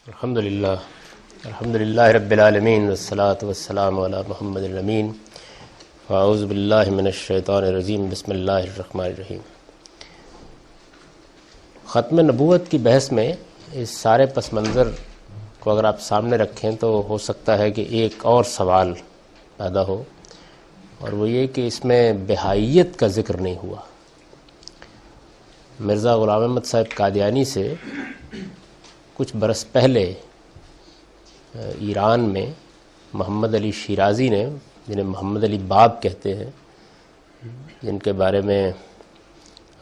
الحمدللہ رب العالمین والصلاة والسلام علی محمد الامین واعوذ باللہ من الشیطان الرجیم بسم اللہ الرحمن الرحیم۔ ختم نبوت کی بحث میں اس سارے پس منظر کو اگر آپ سامنے رکھیں تو ہو سکتا ہے کہ ایک اور سوال پیدا ہو، اور وہ یہ کہ اس میں بہائیت کا ذکر نہیں ہوا۔ مرزا غلام احمد صاحب قادیانی سے کچھ برس پہلے ایران میں محمد علی شیرازی نے، جنہیں محمد علی باب کہتے ہیں، جن کے بارے میں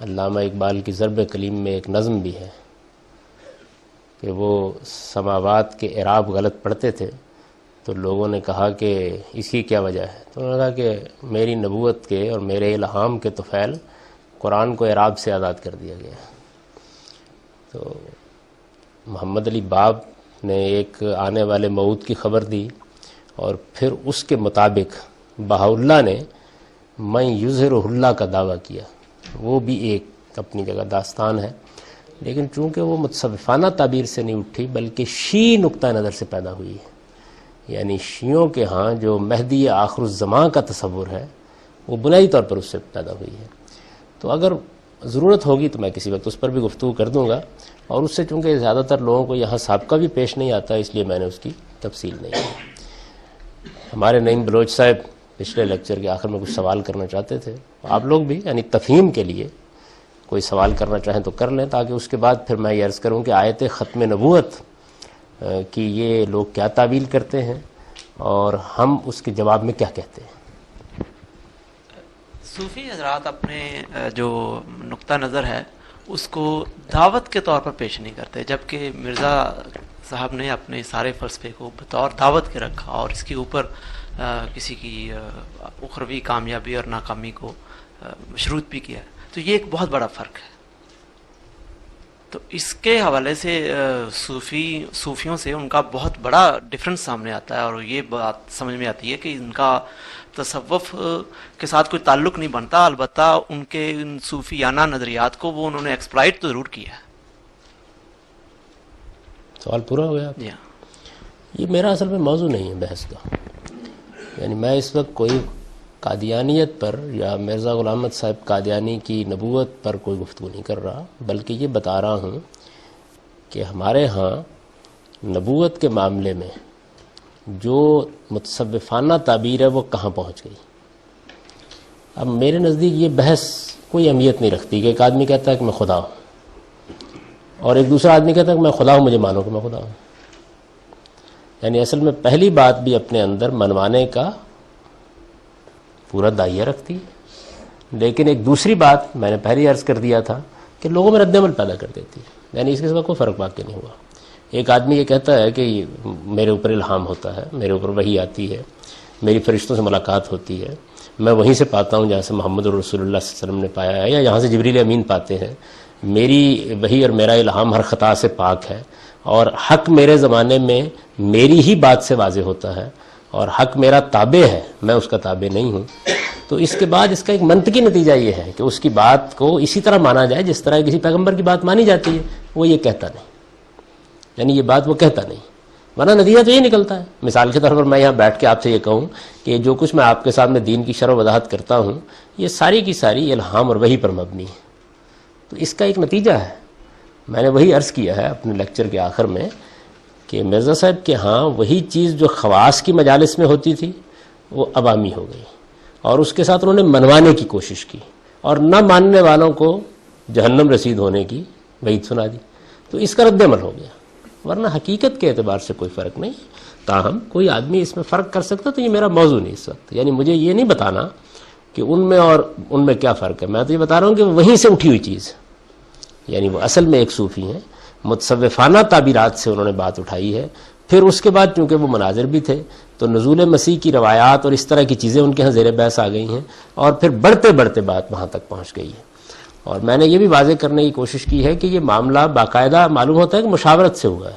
علامہ اقبال کی ضرب کلیم میں ایک نظم بھی ہے کہ وہ سماوات کے اعراب غلط پڑھتے تھے، تو لوگوں نے کہا کہ اس کی کیا وجہ ہے؟ تو انہوں نے کہا کہ میری نبوت کے اور میرے الہام کے طفیل قرآن کو اعراب سے آزاد کر دیا گیا۔ تو محمد علی باب نے ایک آنے والے موعود کی خبر دی، اور پھر اس کے مطابق بہاءاللہ نے میں یظہر اللہ کا دعویٰ کیا۔ وہ بھی ایک اپنی جگہ داستان ہے، لیکن چونکہ وہ متصوفانہ تعبیر سے نہیں اٹھی بلکہ شیعی نقطہ نظر سے پیدا ہوئی ہے، یعنی شیعوں کے ہاں جو مہدی آخر الزمان کا تصور ہے وہ بنیادی طور پر اس سے پیدا ہوئی ہے۔ تو اگر ضرورت ہوگی تو میں کسی وقت اس پر بھی گفتگو کر دوں گا، اور اس سے چونکہ زیادہ تر لوگوں کو یہاں سابقہ بھی پیش نہیں آتا، اس لیے میں نے اس کی تفصیل نہیں کی۔ ہمارے نعیم بلوچ صاحب پچھلے لیکچر کے آخر میں کچھ سوال کرنا چاہتے تھے، آپ لوگ بھی یعنی تفہیم کے لیے کوئی سوال کرنا چاہیں تو کر لیں، تاکہ اس کے بعد پھر میں یہ عرض کروں کہ آیت ختم نبوت کی یہ لوگ کیا تعویل کرتے ہیں اور ہم اس کے جواب میں کیا کہتے ہیں۔ صوفی حضرات اپنے جو نقطہ نظر ہے اس کو دعوت کے طور پر پیش نہیں کرتے، جبکہ مرزا صاحب نے اپنے سارے فلسفے کو بطور دعوت کے رکھا اور اس کے اوپر کسی کی اخروی کامیابی اور ناکامی کو مشروط بھی کیا۔ تو یہ ایک بہت بڑا فرق ہے۔ تو اس کے حوالے سے صوفیوں سے ان کا بہت بڑا ڈفرنس سامنے آتا ہے، اور یہ بات سمجھ میں آتی ہے کہ ان کا تصوف کے ساتھ کوئی تعلق نہیں بنتا، البتہ ان کے ان صوفیانہ نظریات کو وہ انہوں نے ایکسپلائٹ تو ضرور کیا ہے۔ سوال پورا ہو گیا؟ جی ہاں۔ یہ میرا اصل میں موضوع نہیں ہے بحث کا، یعنی میں اس وقت کوئی قادیانیت پر یا مرزا غلام احمد صاحب قادیانی کی نبوت پر کوئی گفتگو نہیں کر رہا، بلکہ یہ بتا رہا ہوں کہ ہمارے ہاں نبوت کے معاملے میں جو متصوفانہ تعبیر ہے وہ کہاں پہنچ گئی۔ اب میرے نزدیک یہ بحث کوئی اہمیت نہیں رکھتی کہ ایک آدمی کہتا ہے کہ میں خدا ہوں، اور ایک دوسرا آدمی کہتا ہے کہ میں خدا ہوں، مجھے مانو کہ میں خدا ہوں۔ یعنی اصل میں پہلی بات بھی اپنے اندر منوانے کا پورا داعیہ رکھتی ہے، لیکن ایک دوسری بات میں نے پہلے عرض کر دیا تھا کہ لوگوں میں رد عمل پیدا کر دیتی ہے، یعنی اس کے سوا کوئی فرق واقع نہیں ہوا۔ ایک آدمی یہ کہتا ہے کہ میرے اوپر الہام ہوتا ہے، میرے اوپر وحی آتی ہے، میری فرشتوں سے ملاقات ہوتی ہے، میں وہیں سے پاتا ہوں جہاں سے محمد رسول اللہ صلی اللہ علیہ وسلم نے پایا ہے، یا یہاں سے جبریل امین پاتے ہیں، میری وحی اور میرا الہام ہر خطا سے پاک ہے، اور حق میرے زمانے میں میری ہی بات سے واضح ہوتا ہے، اور حق میرا تابع ہے، میں اس کا تابع نہیں ہوں۔ تو اس کے بعد اس کا ایک منطقی نتیجہ یہ ہے کہ اس کی بات کو اسی طرح مانا جائے جس طرح کسی پیغمبر کی بات مانی جاتی ہے۔ وہ یہ کہتا نہیں، یعنی یہ بات وہ کہتا نہیں، ورنہ نتیجہ تو یہ نکلتا ہے۔ مثال کے طور پر میں یہاں بیٹھ کے آپ سے یہ کہوں کہ جو کچھ میں آپ کے سامنے دین کی شرح و وضاحت کرتا ہوں یہ ساری کی ساری الہام اور وحی پر مبنی ہے، تو اس کا ایک نتیجہ ہے۔ میں نے وہی عرض کیا ہے اپنے لیکچر کے آخر میں کہ مرزا صاحب کے ہاں وہی چیز جو خواص کی مجالس میں ہوتی تھی وہ عوامی ہو گئی، اور اس کے ساتھ انہوں نے منوانے کی کوشش کی، اور نہ ماننے والوں کو جہنم رسید ہونے کی وعید سنا دی، تو اس کا رد عمل ہو گیا۔ ورنہ حقیقت کے اعتبار سے کوئی فرق نہیں، تاہم کوئی آدمی اس میں فرق کر سکتا، تو یہ میرا موضوع نہیں اس وقت، یعنی مجھے یہ نہیں بتانا کہ ان میں اور ان میں کیا فرق ہے، میں تو یہ بتا رہا ہوں کہ وہیں سے اٹھی ہوئی چیز، یعنی وہ اصل میں ایک صوفی ہیں، متصوفانہ تعبیرات سے انہوں نے بات اٹھائی ہے۔ پھر اس کے بعد چونکہ وہ مناظر بھی تھے تو نزول مسیح کی روایات اور اس طرح کی چیزیں ان کے ہاں زیر بحث آ گئی ہیں، اور پھر بڑھتے بڑھتے بات وہاں تک پہنچ گئی ہے۔ اور میں نے یہ بھی واضح کرنے کی کوشش کی ہے کہ یہ معاملہ باقاعدہ معلوم ہوتا ہے کہ مشاورت سے ہوا ہے،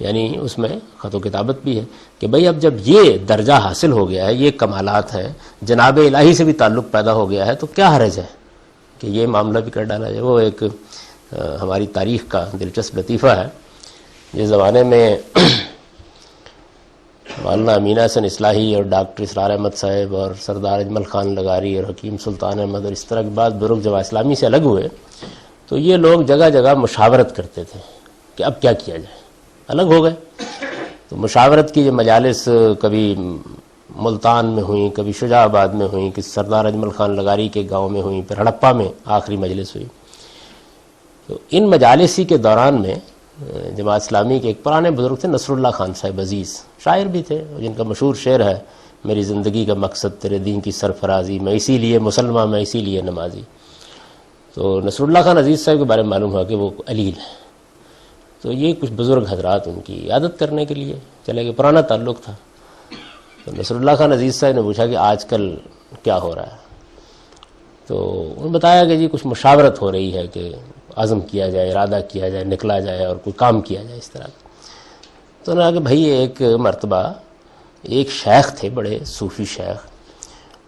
یعنی اس میں خط و کتابت بھی ہے کہ بھئی اب جب یہ درجہ حاصل ہو گیا ہے، یہ کمالات ہیں، جناب الہی سے بھی تعلق پیدا ہو گیا ہے، تو کیا حرج ہے کہ یہ معاملہ بھی کر ڈالا جائے۔ وہ ایک ہماری تاریخ کا دلچسپ لطیفہ ہے جس زمانے میں مولانا امین حسن اصلاحی اور ڈاکٹر اسرار احمد صاحب اور سردار اجمل خان لغاری اور حکیم سلطان احمد اور اس طرح کے بعد بزرگ جماعت اسلامی سے الگ ہوئے تو یہ لوگ جگہ جگہ مشاورت کرتے تھے کہ اب کیا کیا جائے. الگ ہو گئے تو مشاورت کی یہ مجالس کبھی ملتان میں ہوئیں، کبھی شجاع آباد میں ہوئیں، کسی سردار اجمل خان لغاری کے گاؤں میں ہوئیں، پھر ہڑپا میں آخری مجلس ہوئی. تو ان مجالسی کے دوران میں جماعت اسلامی کے ایک پرانے بزرگ تھے نصر اللہ خان صاحب عزیز، شاعر بھی تھے، جن کا مشہور شعر ہے میری زندگی کا مقصد تیرے دین کی سرفرازی، میں اسی لیے مسلمان، میں اسی لیے نمازی. تو نصر اللہ خان عزیز صاحب کے بارے میں معلوم ہوا کہ وہ علیل ہیں. تو یہ کچھ بزرگ حضرات ان کی عیادت کرنے کے لیے چلے گئے، پرانا تعلق تھا. تو نصر اللہ خان عزیز صاحب نے پوچھا کہ آج کل کیا ہو رہا ہے؟ تو انہوں نے بتایا کہ جی کچھ مشاورت ہو رہی ہے کہ عزم کیا جائے، ارادہ کیا جائے، نکلا جائے اور کوئی کام کیا جائے اس طرح. تو انہوں نے کہا کہ بھائی ایک مرتبہ ایک شیخ تھے، بڑے صوفی شیخ،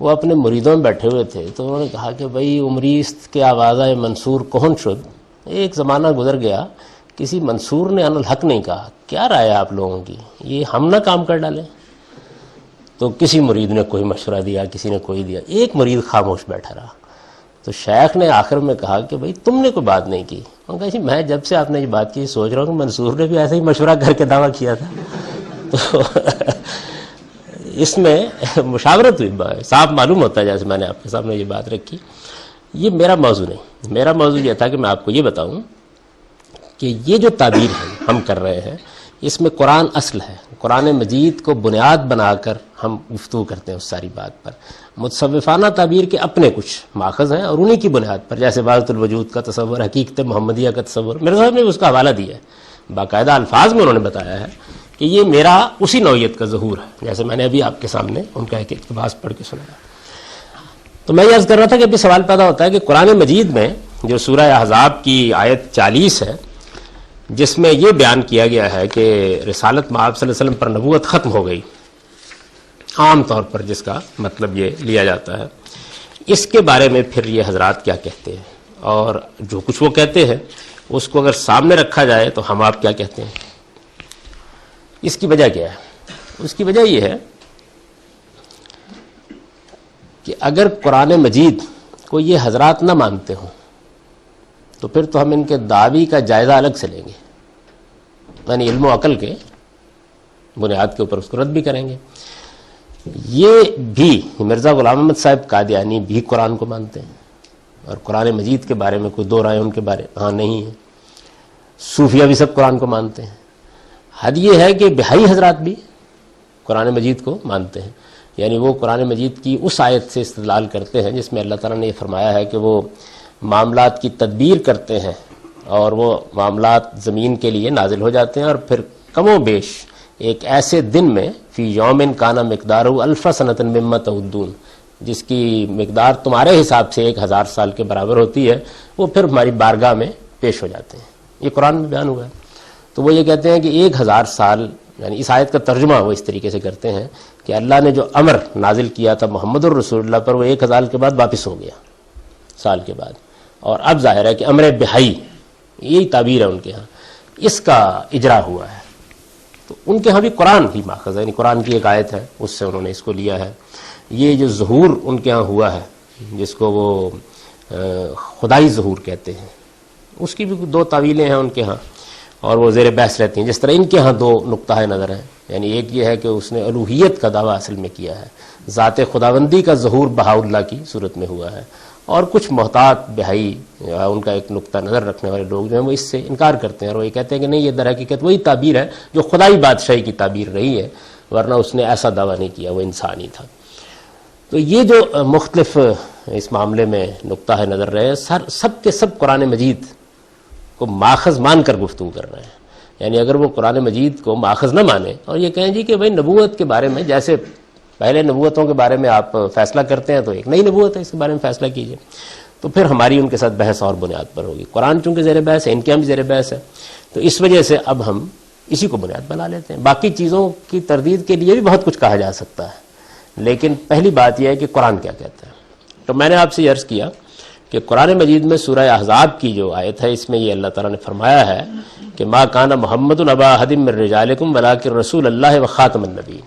وہ اپنے مریدوں میں بیٹھے ہوئے تھے. تو انہوں نے کہا کہ بھائی عمریست کے آوازہ منصور کون شد، ایک زمانہ گزر گیا کسی منصور نے ان الحق نہیں کہا، کیا رائے آپ لوگوں کی، یہ ہم نہ کام کر ڈالیں؟ تو کسی مرید نے کوئی مشورہ دیا، کسی نے کوئی دیا، ایک مرید خاموش بیٹھا رہا. تو شیخ نے آخر میں کہا کہ بھئی تم نے کوئی بات نہیں کی. انہوں نے کہا جی میں جب سے آپ نے یہ بات کی سوچ رہا ہوں کہ منصور نے بھی ایسے ہی مشورہ کر کے دعویٰ کیا تھا. تو اس میں مشاورت ہوئی، صاف معلوم ہوتا ہے جیسے میں نے آپ کے سامنے یہ بات رکھی. یہ میرا موضوع نہیں، میرا موضوع یہ تھا کہ میں آپ کو یہ بتاؤں کہ یہ جو تعبیر ہے ہم کر رہے ہیں اس میں قرآن اصل ہے، قرآن مجید کو بنیاد بنا کر ہم گفتگو کرتے ہیں اس ساری بات پر. متصوفانہ تعبیر کے اپنے کچھ ماخذ ہیں اور انہی کی بنیاد پر، جیسے وحدت الوجود کا تصور، حقیقت محمدیہ کا تصور، مرزا صاحب نے اس کا حوالہ دیا ہے، باقاعدہ الفاظ میں انہوں نے بتایا ہے کہ یہ میرا اسی نوعیت کا ظہور ہے، جیسے میں نے ابھی آپ کے سامنے ان کا ایک اقتباس پڑھ کے سنایا. تو میں یہ عرض کر رہا تھا کہ ابھی سوال پیدا ہوتا ہے کہ قرآن مجید میں جو سورہ احزاب کی آیت 40 ہے جس میں یہ بیان کیا گیا ہے کہ رسالت مآب صلی اللہ علیہ وسلم پر نبوت ختم ہو گئی، عام طور پر جس کا مطلب یہ لیا جاتا ہے، اس کے بارے میں پھر یہ حضرات کیا کہتے ہیں، اور جو کچھ وہ کہتے ہیں اس کو اگر سامنے رکھا جائے تو ہم آپ کیا کہتے ہیں. اس کی وجہ کیا ہے؟ اس کی وجہ یہ ہے کہ اگر قرآن مجید کو یہ حضرات نہ مانتے ہوں تو پھر تو ہم ان کے دعوی کا جائزہ الگ سے لیں گے، یعنی علم و عقل کے بنیاد کے اوپر اس کو رد بھی کریں گے. یہ بھی مرزا غلام احمد صاحب قادیانی بھی قرآن کو مانتے ہیں اور قرآن مجید کے بارے میں کوئی دو رائے ان کے بارے ہاں نہیں ہے. صوفیہ بھی سب قرآن کو مانتے ہیں. حد یہ ہے کہ بہائی حضرات بھی قرآن مجید کو مانتے ہیں، یعنی وہ قرآن مجید کی اس آیت سے استدلال کرتے ہیں جس میں اللہ تعالیٰ نے یہ فرمایا ہے کہ وہ معاملات کی تدبیر کرتے ہیں اور وہ معاملات زمین کے لیے نازل ہو جاتے ہیں اور پھر کم و بیش ایک ایسے دن میں فی یوم کانا مقدارہ الف سنۃ مما تعدون، جس کی مقدار تمہارے حساب سے 1000 سال کے برابر ہوتی ہے، وہ پھر ہماری بارگاہ میں پیش ہو جاتے ہیں. یہ قرآن میں بیان ہوا ہے. تو وہ یہ کہتے ہیں کہ 1000 سال، یعنی اس آیت کا ترجمہ وہ اس طریقے سے کرتے ہیں کہ اللہ نے جو امر نازل کیا تھا محمد الرسول اللہ پر وہ 1000 کے بعد واپس ہو گیا، سال کے بعد، اور اب ظاہر ہے کہ امر بہائی، یہی تعبیر ہے ان کے ہاں، اس کا اجرا ہوا ہے. تو ان کے ہاں بھی قرآن ہی ماخذ ہے، یعنی قرآن کی ایک آیت ہے اس سے انہوں نے اس کو لیا ہے. یہ جو ظہور ان کے ہاں ہوا ہے جس کو وہ خدائی ظہور کہتے ہیں، اس کی بھی 2 تعویلیں ہیں ان کے ہاں اور وہ زیر بحث رہتی ہیں. جس طرح ان کے ہاں 2 نقطہ نظر ہیں، یعنی ایک یہ ہے کہ اس نے الوہیت کا دعویٰ اصل میں کیا ہے، ذات خداوندی کا ظہور بہاءاللہ کی صورت میں ہوا ہے، اور کچھ محتاط بہائی ان کا ایک نقطہ نظر رکھنے والے لوگ جو ہیں وہ اس سے انکار کرتے ہیں اور وہ یہ کہتے ہیں کہ نہیں، یہ در حقیقت وہی تعبیر ہے جو خدائی بادشاہی کی تعبیر رہی ہے، ورنہ اس نے ایسا دعویٰ نہیں کیا، وہ انسان ہی تھا. تو یہ جو مختلف اس معاملے میں نقطہ نظر رہے ہیں، سب کے سب قرآن مجید کو ماخذ مان کر گفتگو کر رہے ہیں. یعنی اگر وہ قرآن مجید کو ماخذ نہ مانے اور یہ کہیں جی کہ بھائی نبوت کے بارے میں جیسے پہلے نبوتوں کے بارے میں آپ فیصلہ کرتے ہیں تو ایک نئی نبوت ہے، اس کے بارے میں فیصلہ کیجئے، تو پھر ہماری ان کے ساتھ بحث اور بنیاد پر ہوگی. قرآن چونکہ زیر بحث ہے، ان کے ہم بھی زیر بحث ہے، تو اس وجہ سے اب ہم اسی کو بنیاد بنا لیتے ہیں. باقی چیزوں کی تردید کے لیے بھی بہت کچھ کہا جا سکتا ہے، لیکن پہلی بات یہ ہے کہ قرآن کیا کہتا ہے. تو میں نے آپ سے یہ عرض کیا کہ قرآن مجید میں سورہ احزاب کی جو آیت ہے اس میں یہ اللہ تعالیٰ نے فرمایا ہے کہ ما کان محمد ابا احد من رجالکم ولکن رسول اللہ و خاتم النبیین.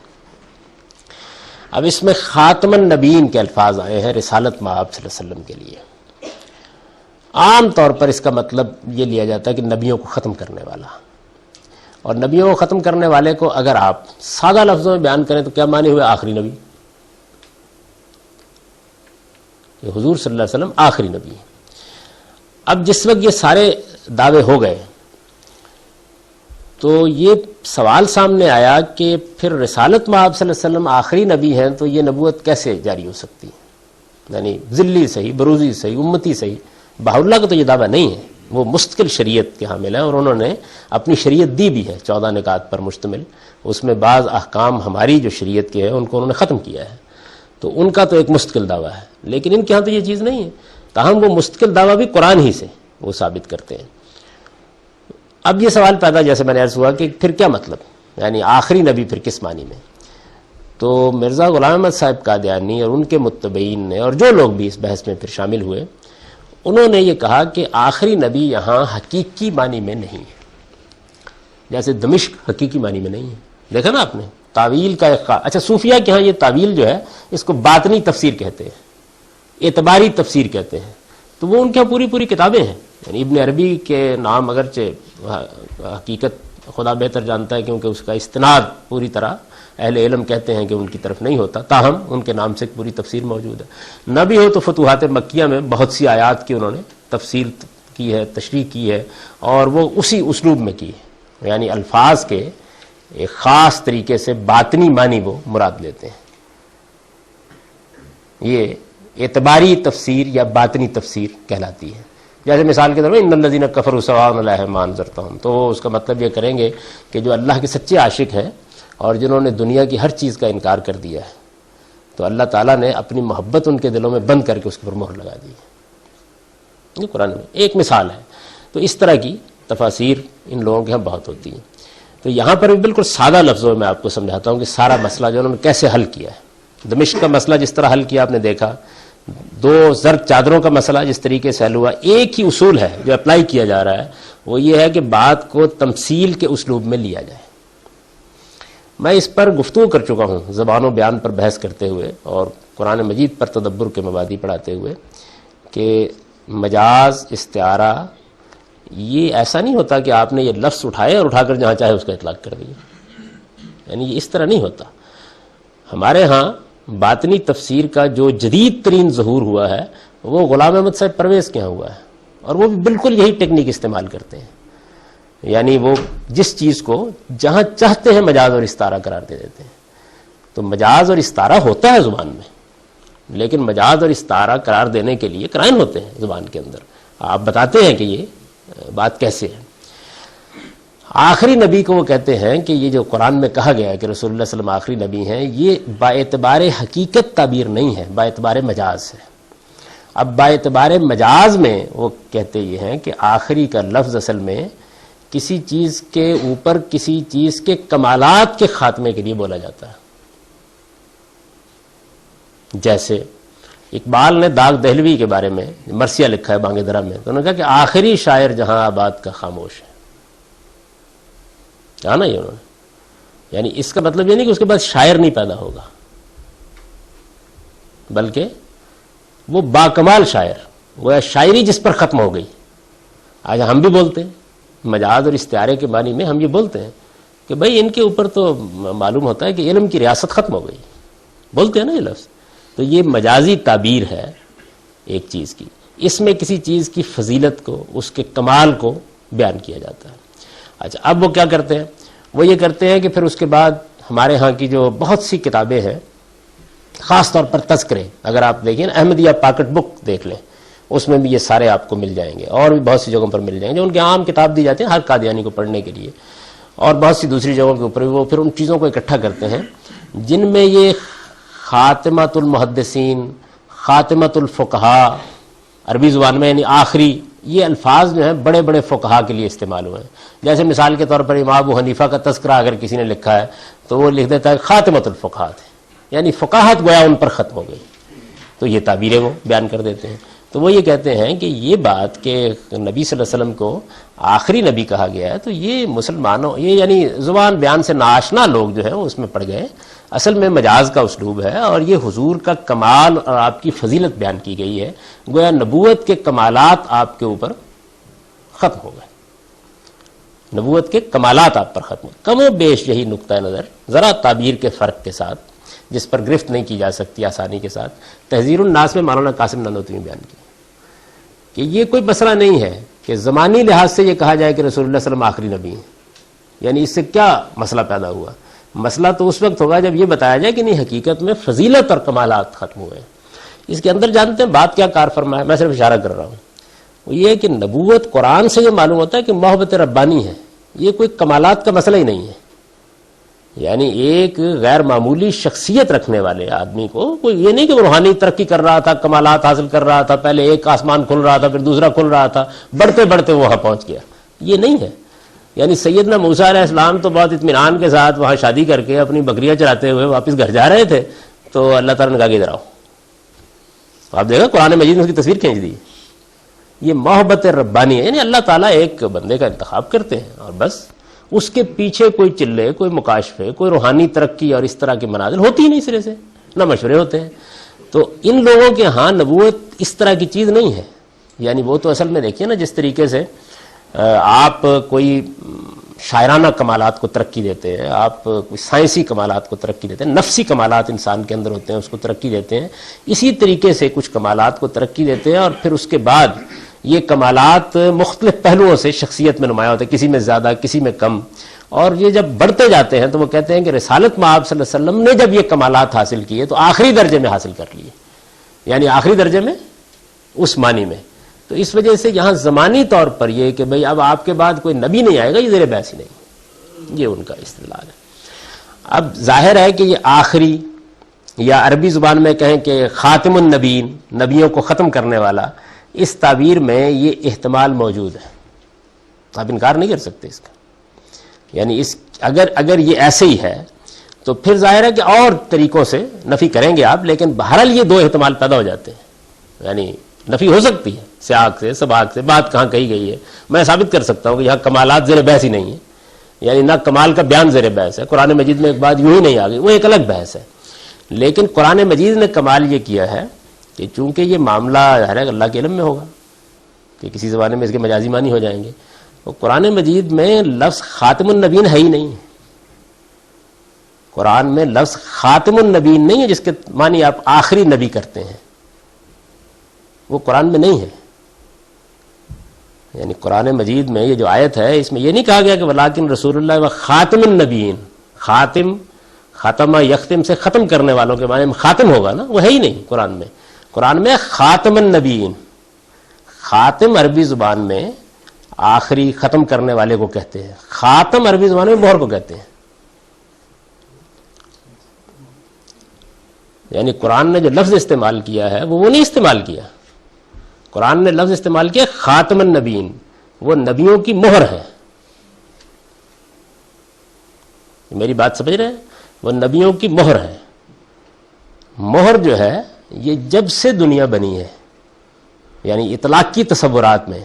اب اس میں خاتم النبیین کے الفاظ آئے ہیں رسالت مآب صلی اللہ علیہ وسلم کے لیے. عام طور پر اس کا مطلب یہ لیا جاتا ہے کہ نبیوں کو ختم کرنے والا. اور نبیوں کو ختم کرنے والے کو اگر آپ سادہ لفظوں میں بیان کریں تو کیا معنی ہوئے؟ آخری نبی. کہ حضور صلی اللہ علیہ وسلم آخری نبی ہے. اب جس وقت یہ سارے دعوے ہو گئے تو یہ سوال سامنے آیا کہ پھر رسالت مآب صلی اللہ علیہ وسلم آخری نبی ہیں تو یہ نبوت کیسے جاری ہو سکتی ہے؟ یعنی ذلی صحیح، بروزی صحیح، امتی صحیح، بہاءاللہ کا تو یہ دعویٰ نہیں ہے. وہ مستقل شریعت کے حامل ہیں اور انہوں نے اپنی شریعت دی بھی ہے 14 نکات پر مشتمل. اس میں بعض احکام ہماری جو شریعت کے ہیں ان کو انہوں نے ختم کیا ہے، تو ان کا تو ایک مستقل دعویٰ ہے. لیکن ان کے ہاں تو یہ چیز نہیں ہے. تاہم وہ مستقل دعویٰ بھی قرآن ہی سے وہ ثابت کرتے ہیں. اب یہ سوال پیدا جیسے میں نے عرض ہوا کہ پھر کیا مطلب، یعنی آخری نبی پھر کس معنی میں؟ تو مرزا غلام احمد صاحب قادیانی اور ان کے متبعین نے اور جو لوگ بھی اس بحث میں پھر شامل ہوئے انہوں نے یہ کہا کہ آخری نبی یہاں حقیقی معنی میں نہیں ہے. جیسے دمشق حقیقی معنی میں نہیں ہے. دیکھا نا آپ نے تعویل کا ایک اچھا صوفیہ کے ہاں یہ تعویل جو ہے اس کو باطنی تفسیر کہتے ہیں، اعتباری تفسیر کہتے ہیں. تو وہ ان کے پوری پوری کتابیں ہیں. یعنی ابن عربی کے نام اگرچہ حقیقت خدا بہتر جانتا ہے کیونکہ اس کا استناد پوری طرح اہل علم کہتے ہیں کہ ان کی طرف نہیں ہوتا، تاہم ان کے نام سے ایک پوری تفسیر موجود ہے. نہ بھی ہو تو فتوحات مکیہ میں بہت سی آیات کی انہوں نے تفسیر کی ہے، تشریح کی ہے، اور وہ اسی اسلوب میں کی ہے. یعنی الفاظ کے ایک خاص طریقے سے باطنی معنی وہ مراد لیتے ہیں. یہ اعتباری تفسیر یا باطنی تفسیر کہلاتی ہے. جیسے مثال کے طور پر ان الذین کفروا سواء علیہم انذرتہم، تو اس کا مطلب یہ کریں گے کہ جو اللہ کے سچے عاشق ہیں اور جنہوں نے دنیا کی ہر چیز کا انکار کر دیا ہے تو اللہ تعالیٰ نے اپنی محبت ان کے دلوں میں بند کر کے اس پر مہر لگا دی ہے. یہ قرآن میں ایک مثال ہے. تو اس طرح کی تفاسیر ان لوگوں کے ہاں بہت ہوتی ہیں. تو یہاں پر بھی بالکل سادہ لفظوں میں میں آپ کو سمجھاتا ہوں کہ سارا مسئلہ جو انہوں نے کیسے حل کیا ہے. دمشق کا مسئلہ جس طرح حل کیا آپ نے دیکھا، دو زرد چادروں کا مسئلہ جس طریقے سے حل ہوا. ایک ہی اصول ہے جو اپلائی کیا جا رہا ہے، وہ یہ ہے کہ بات کو تمثیل کے اسلوب میں لیا جائے. میں اس پر گفتگو کر چکا ہوں زبان و بیان پر بحث کرتے ہوئے اور قرآن مجید پر تدبر کے مبادی پڑھاتے ہوئے کہ مجاز، استعارہ یہ ایسا نہیں ہوتا کہ آپ نے یہ لفظ اٹھائے اور اٹھا کر جہاں چاہے اس کا اطلاق کر دیا. یعنی یہ اس طرح نہیں ہوتا. ہمارے ہاں باطنی تفسیر کا جو جدید ترین ظہور ہوا ہے وہ غلام احمد صاحب پرویز کے ہاں ہوا ہے، اور وہ بھی بالکل یہی ٹیکنیک استعمال کرتے ہیں. یعنی وہ جس چیز کو جہاں چاہتے ہیں مجاز اور استعارہ قرار دے دیتے ہیں. تو مجاز اور استعارہ ہوتا ہے زبان میں، لیکن مجاز اور استعارہ قرار دینے کے لیے قرائن ہوتے ہیں زبان کے اندر. آپ بتاتے ہیں کہ یہ بات کیسے ہے. آخری نبی کو وہ کہتے ہیں کہ یہ جو قرآن میں کہا گیا ہے کہ رسول اللہ صلی اللہ علیہ وسلم آخری نبی ہیں، یہ با اعتبار حقیقت تعبیر نہیں ہے، با اعتبار مجاز ہے. اب با اعتبار مجاز میں وہ کہتے یہ ہیں کہ آخری کا لفظ اصل میں کسی چیز کے اوپر کسی چیز کے کمالات کے خاتمے کے لیے بولا جاتا ہے. جیسے اقبال نے داغ دہلوی کے بارے میں مرثیہ لکھا ہے بانگ درا میں، تو انہوں نے کہا کہ آخری شاعر جہاں آباد کا خاموش ہے. کہا نا یہ انہوں نے. یعنی اس کا مطلب یہ نہیں کہ اس کے بعد شاعر نہیں پیدا ہوگا، بلکہ وہ باکمال شاعر، وہ شاعری جس پر ختم ہو گئی. آج ہم بھی بولتے ہیں مجاز اور استعارے کے معنی میں، ہم یہ بولتے ہیں کہ بھئی ان کے اوپر تو معلوم ہوتا ہے کہ علم کی ریاست ختم ہو گئی، بولتے ہیں نا یہ لفظ. تو یہ مجازی تعبیر ہے ایک چیز کی. اس میں کسی چیز کی فضیلت کو، اس کے کمال کو بیان کیا جاتا ہے. اچھا اب وہ کیا کرتے ہیں؟ وہ یہ کرتے ہیں کہ پھر اس کے بعد ہمارے ہاں کی جو بہت سی کتابیں ہیں، خاص طور پر تذکرے، اگر آپ دیکھیں احمدیہ پاکٹ بک دیکھ لیں، اس میں بھی یہ سارے آپ کو مل جائیں گے، اور بھی بہت سی جگہوں پر مل جائیں گے جو ان کے عام کتاب دی جاتی ہیں ہر قادیانی کو پڑھنے کے لیے، اور بہت سی دوسری جگہوں کے اوپر وہ پھر ان چیزوں کو اکٹھا کرتے ہیں جن میں یہ خاتمۃ المحدثین، خاتمۃ الفقہاء، عربی زبان میں یعنی آخری، یہ الفاظ جو ہیں بڑے بڑے فقہاء کے لیے استعمال ہوئے ہیں. جیسے مثال کے طور پر امام ابو حنیفہ کا تذکرہ اگر کسی نے لکھا ہے تو وہ لکھ دیتا ہے خاتمۃ الفقہاء، یعنی فقاہت گویا ان پر ختم ہو گئی. تو یہ تعبیریں وہ بیان کر دیتے ہیں. تو وہ یہ کہتے ہیں کہ یہ بات کہ نبی صلی اللہ علیہ وسلم کو آخری نبی کہا گیا ہے تو یہ مسلمانوں یہ یعنی زبان بیان سے ناآشنا لوگ جو ہیں وہ اس میں پڑ گئے. اصل میں مجاز کا اسلوب ہے اور یہ حضور کا کمال اور آپ کی فضیلت بیان کی گئی ہے. گویا نبوت کے کمالات آپ کے اوپر ختم ہو گئے, نبوت کے کمالات آپ پر ختم. کم و بیش یہی نقطہ نظر ذرا تعبیر کے فرق کے ساتھ جس پر گرفت نہیں کی جا سکتی آسانی کے ساتھ, تحذیر الناس میں مولانا قاسم نانوتوی نے بیان کیا کہ یہ کوئی مسئلہ نہیں ہے کہ زمانی لحاظ سے یہ کہا جائے کہ رسول اللہ صلی اللہ علیہ وسلم آخری نبی ہیں. یعنی اس سے کیا مسئلہ پیدا ہوا؟ مسئلہ تو اس وقت ہوگا جب یہ بتایا جائے کہ نہیں حقیقت میں فضیلت اور کمالات ختم ہوئے ہیں. اس کے اندر جانتے ہیں بات کیا کار فرما ہے, میں صرف اشارہ کر رہا ہوں. وہ یہ کہ نبوت قرآن سے یہ معلوم ہوتا ہے کہ محبت ربانی ہے, یہ کوئی کمالات کا مسئلہ ہی نہیں ہے. یعنی ایک غیر معمولی شخصیت رکھنے والے آدمی کو کوئی یہ نہیں کہ وہ روحانی ترقی کر رہا تھا, کمالات حاصل کر رہا تھا, پہلے ایک آسمان کھل رہا تھا پھر دوسرا کھل رہا تھا, بڑھتے بڑھتے وہاں پہنچ گیا, یہ نہیں ہے. یعنی سیدنا موسیٰ علیہ السلام تو بہت اطمینان کے ساتھ وہاں شادی کر کے اپنی بکریاں چراتے ہوئے واپس گھر جا رہے تھے تو اللہ تعالیٰ نے کہا کہ ادھر آؤ. آپ دیکھا قرآن مجید میں اس کی تصویر کھینچ دی. یہ محبت ربانی ہے, یعنی اللہ تعالیٰ ایک بندے کا انتخاب کرتے ہیں اور بس اس کے پیچھے کوئی چلے, کوئی مکاشفے, کوئی روحانی ترقی اور اس طرح کی منازل ہوتی ہی نہیں سرے سے, نہ مشورے ہوتے ہیں. تو ان لوگوں کے ہاں نبوت اس طرح کی چیز نہیں ہے. یعنی وہ تو اصل میں دیکھیے نا جس طریقے سے آپ کوئی شاعرانہ کمالات کو ترقی دیتے ہیں, آپ کوئی سائنسی کمالات کو ترقی دیتے ہیں, نفسی کمالات انسان کے اندر ہوتے ہیں اس کو ترقی دیتے ہیں, اسی طریقے سے کچھ کمالات کو ترقی دیتے ہیں اور پھر اس کے بعد یہ کمالات مختلف پہلوؤں سے شخصیت میں نمایاں ہوتے ہیں, کسی میں زیادہ کسی میں کم. اور یہ جب بڑھتے جاتے ہیں تو وہ کہتے ہیں کہ رسالت مآب صلی اللہ علیہ وسلم نے جب یہ کمالات حاصل کیے تو آخری درجے میں حاصل کر لیے, یعنی آخری درجے میں اس معنی میں. تو اس وجہ سے یہاں زمانی طور پر یہ کہ بھئی اب آپ کے بعد کوئی نبی نہیں آئے گا, یہ زیر بحث ہی نہیں, یہ ان کا استدلال ہے. اب ظاہر ہے کہ یہ آخری یا عربی زبان میں کہیں کہ خاتم النبیین, نبیوں کو ختم کرنے والا, اس تعبیر میں یہ احتمال موجود ہے, آپ انکار نہیں کر سکتے اس کا. یعنی اس اگر یہ ایسے ہی ہے تو پھر ظاہر ہے کہ اور طریقوں سے نفی کریں گے آپ, لیکن بہرحال یہ دو احتمال پیدا ہو جاتے ہیں. یعنی نفی ہو سکتی ہے سیاق سے سباق سے, بات کہاں کہی گئی ہے, میں ثابت کر سکتا ہوں کہ یہاں کمالات زیر بحث ہی نہیں ہے, یعنی نہ کمال کا بیان زیر بحث ہے. قرآن مجید میں ایک بات یوں ہی نہیں آ گئی, وہ ایک الگ بحث ہے. لیکن قرآن مجید نے کمال یہ کیا ہے کہ چونکہ یہ معاملہ ظاہر ہے اللہ کے علم میں ہوگا کہ کسی زمانے میں اس کے مجازی معنی ہو جائیں گے, تو قرآن مجید میں لفظ خاتم النبیین ہے ہی نہیں. قرآن میں لفظ خاتم النبیین نہیں ہے جس کے معنی آپ آخری نبی کرتے ہیں, وہ قرآن میں نہیں ہے. یعنی قرآن مجید میں یہ جو آیت ہے اس میں یہ نہیں کہا گیا کہ ولیکن رسول اللہ و خاتم النبیین, خاتم خاتمہ یختم سے ختم کرنے والوں کے معنی میں خاتم ہوگا نا, وہ ہے ہی نہیں قرآن میں. قرآن میں خاتم النبیین, خاتم عربی زبان میں آخری ختم کرنے والے کو کہتے ہیں, خاتم عربی زبان میں مہر کو کہتے ہیں. یعنی قرآن نے جو لفظ استعمال کیا ہے وہ نہیں استعمال کیا. قرآن نے لفظ استعمال کیا خاتم النبیین, وہ نبیوں کی مہر ہے. میری بات سمجھ رہے ہیں, وہ نبیوں کی مہر ہے. مہر جو ہے یہ جب سے دنیا بنی ہے, یعنی اطلاق کی تصورات میں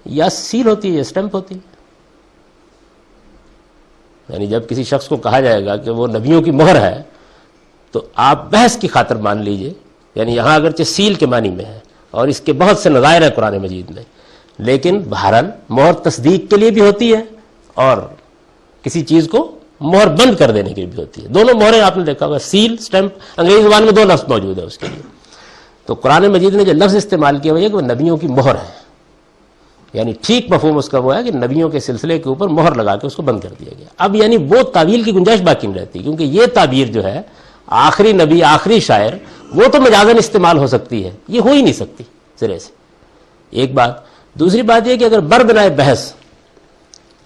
یا سیل ہوتی ہے یا اسٹمپ ہوتی ہے. یعنی جب کسی شخص کو کہا جائے گا کہ وہ نبیوں کی مہر ہے تو آپ بحث کی خاطر مان لیجئے, یعنی یہاں اگرچہ سیل کے معنی میں ہے اور اس کے بہت سے نظائر ہیں قرآن مجید میں, لیکن بہرحال مہر تصدیق کے لیے بھی ہوتی ہے اور کسی چیز کو مہر بند کر دینے کے لیے بھی ہوتی ہے. دونوں مہریں آپ نے دیکھا ہوگا, سیل اسٹمپ, انگریزی زبان میں دو لفظ موجود ہے اس کے لیے. تو قرآن مجید نے جو لفظ استعمال کیا وہ یہ کہ وہ نبیوں کی مہر ہے, یعنی ٹھیک مفہوم اس کا وہ ہے کہ نبیوں کے سلسلے کے اوپر مہر لگا کے اس کو بند کر دیا گیا. اب یعنی وہ تعویل کی گنجائش باقی نہیں رہتی, کیونکہ یہ تعبیر جو ہے آخری نبی آخری شاعر وہ تو مجازن استعمال ہو سکتی ہے, یہ ہو ہی نہیں سکتی سرے سے. ایک بات. دوسری بات یہ کہ اگر بنائے بحث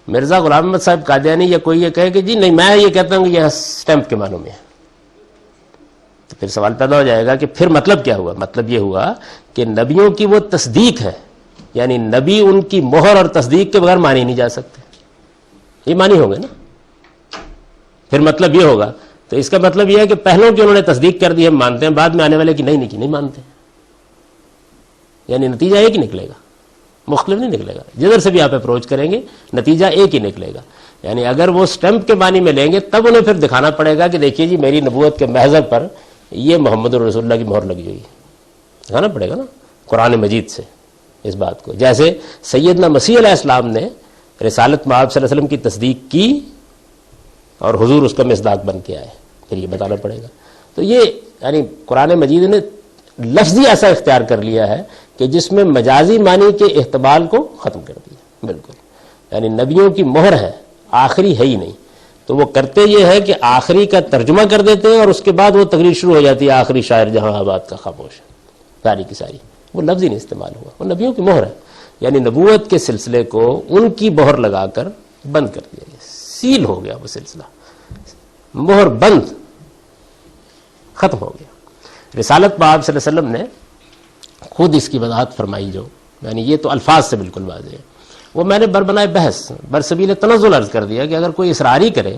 مرزا غلام احمد صاحب قادیانی یا کوئی یہ کہے کہ جی نہیں میں یہ کہتا ہوں کہ یہ اسٹمپ کے معنوں میں ہے, تو پھر سوال پیدا ہو جائے گا کہ پھر مطلب کیا ہوا. مطلب یہ ہوا کہ نبیوں کی وہ تصدیق ہے, یعنی نبی ان کی مہر اور تصدیق کے بغیر مانی نہیں جا سکتے, یہ مانی ہو گئے نا. پھر مطلب یہ ہوگا, تو اس کا مطلب یہ ہے کہ پہلوں کی انہوں نے تصدیق کر دی ہم مانتے ہیں, بعد میں آنے والے کی نہیں مانتے. یعنی نتیجہ ایک ہی نکلے گا، مختلف نہیں نکلے گا. جدھر سے بھی آپ اپروچ کریں گے نتیجہ ایک ہی نکلے گا. یعنی اگر وہ سٹیمپ کے معنی میں لیں گے تب انہیں پھر دکھانا پڑے گا کہ دیکھیے جی میری نبوت کے محضر پر یہ محمد رسول اللہ کی مہر لگی ہوئی ہے. دکھانا پڑے گا نا قرآن مجید سے اس بات کو. جیسے سیدنا مسیح علیہ السلام نے رسالت مآب صلی اللہ علیہ وسلم کی تصدیق کی اور حضور اس کا مصداق بن کے آئے، پھر یہ بتانا پڑے گا. تو یہ یعنی قرآن مجید نے لفظی ایسا اختیار کر لیا ہے کہ جس میں مجازی معنی کے احتمال کو ختم کر دیا بالکل. یعنی نبیوں کی مہر ہے، آخری ہے ہی نہیں. تو وہ کرتے یہ ہے کہ آخری کا ترجمہ کر دیتے ہیں اور اس کے بعد وہ تقریر شروع ہو جاتی ہے آخری شاعر جہاں آباد کا خاموش ہے، ساری کی ساری. وہ لفظ ہی نہیں استعمال ہوا، وہ نبیوں کی مہر ہے. یعنی نبوت کے سلسلے کو ان کی مہر لگا کر بند کر دیا گیا، سیل ہو گیا وہ سلسلہ، مہر بند، ختم ہو گیا. رسالت مآب صلی اللہ علیہ وسلم نے خود اس کی وضاحت فرمائی، جو یعنی یہ تو الفاظ سے بالکل واضح ہے. وہ میں نے بربنائے بحث برسبیل تنزل عرض کر دیا کہ اگر کوئی اصراری کرے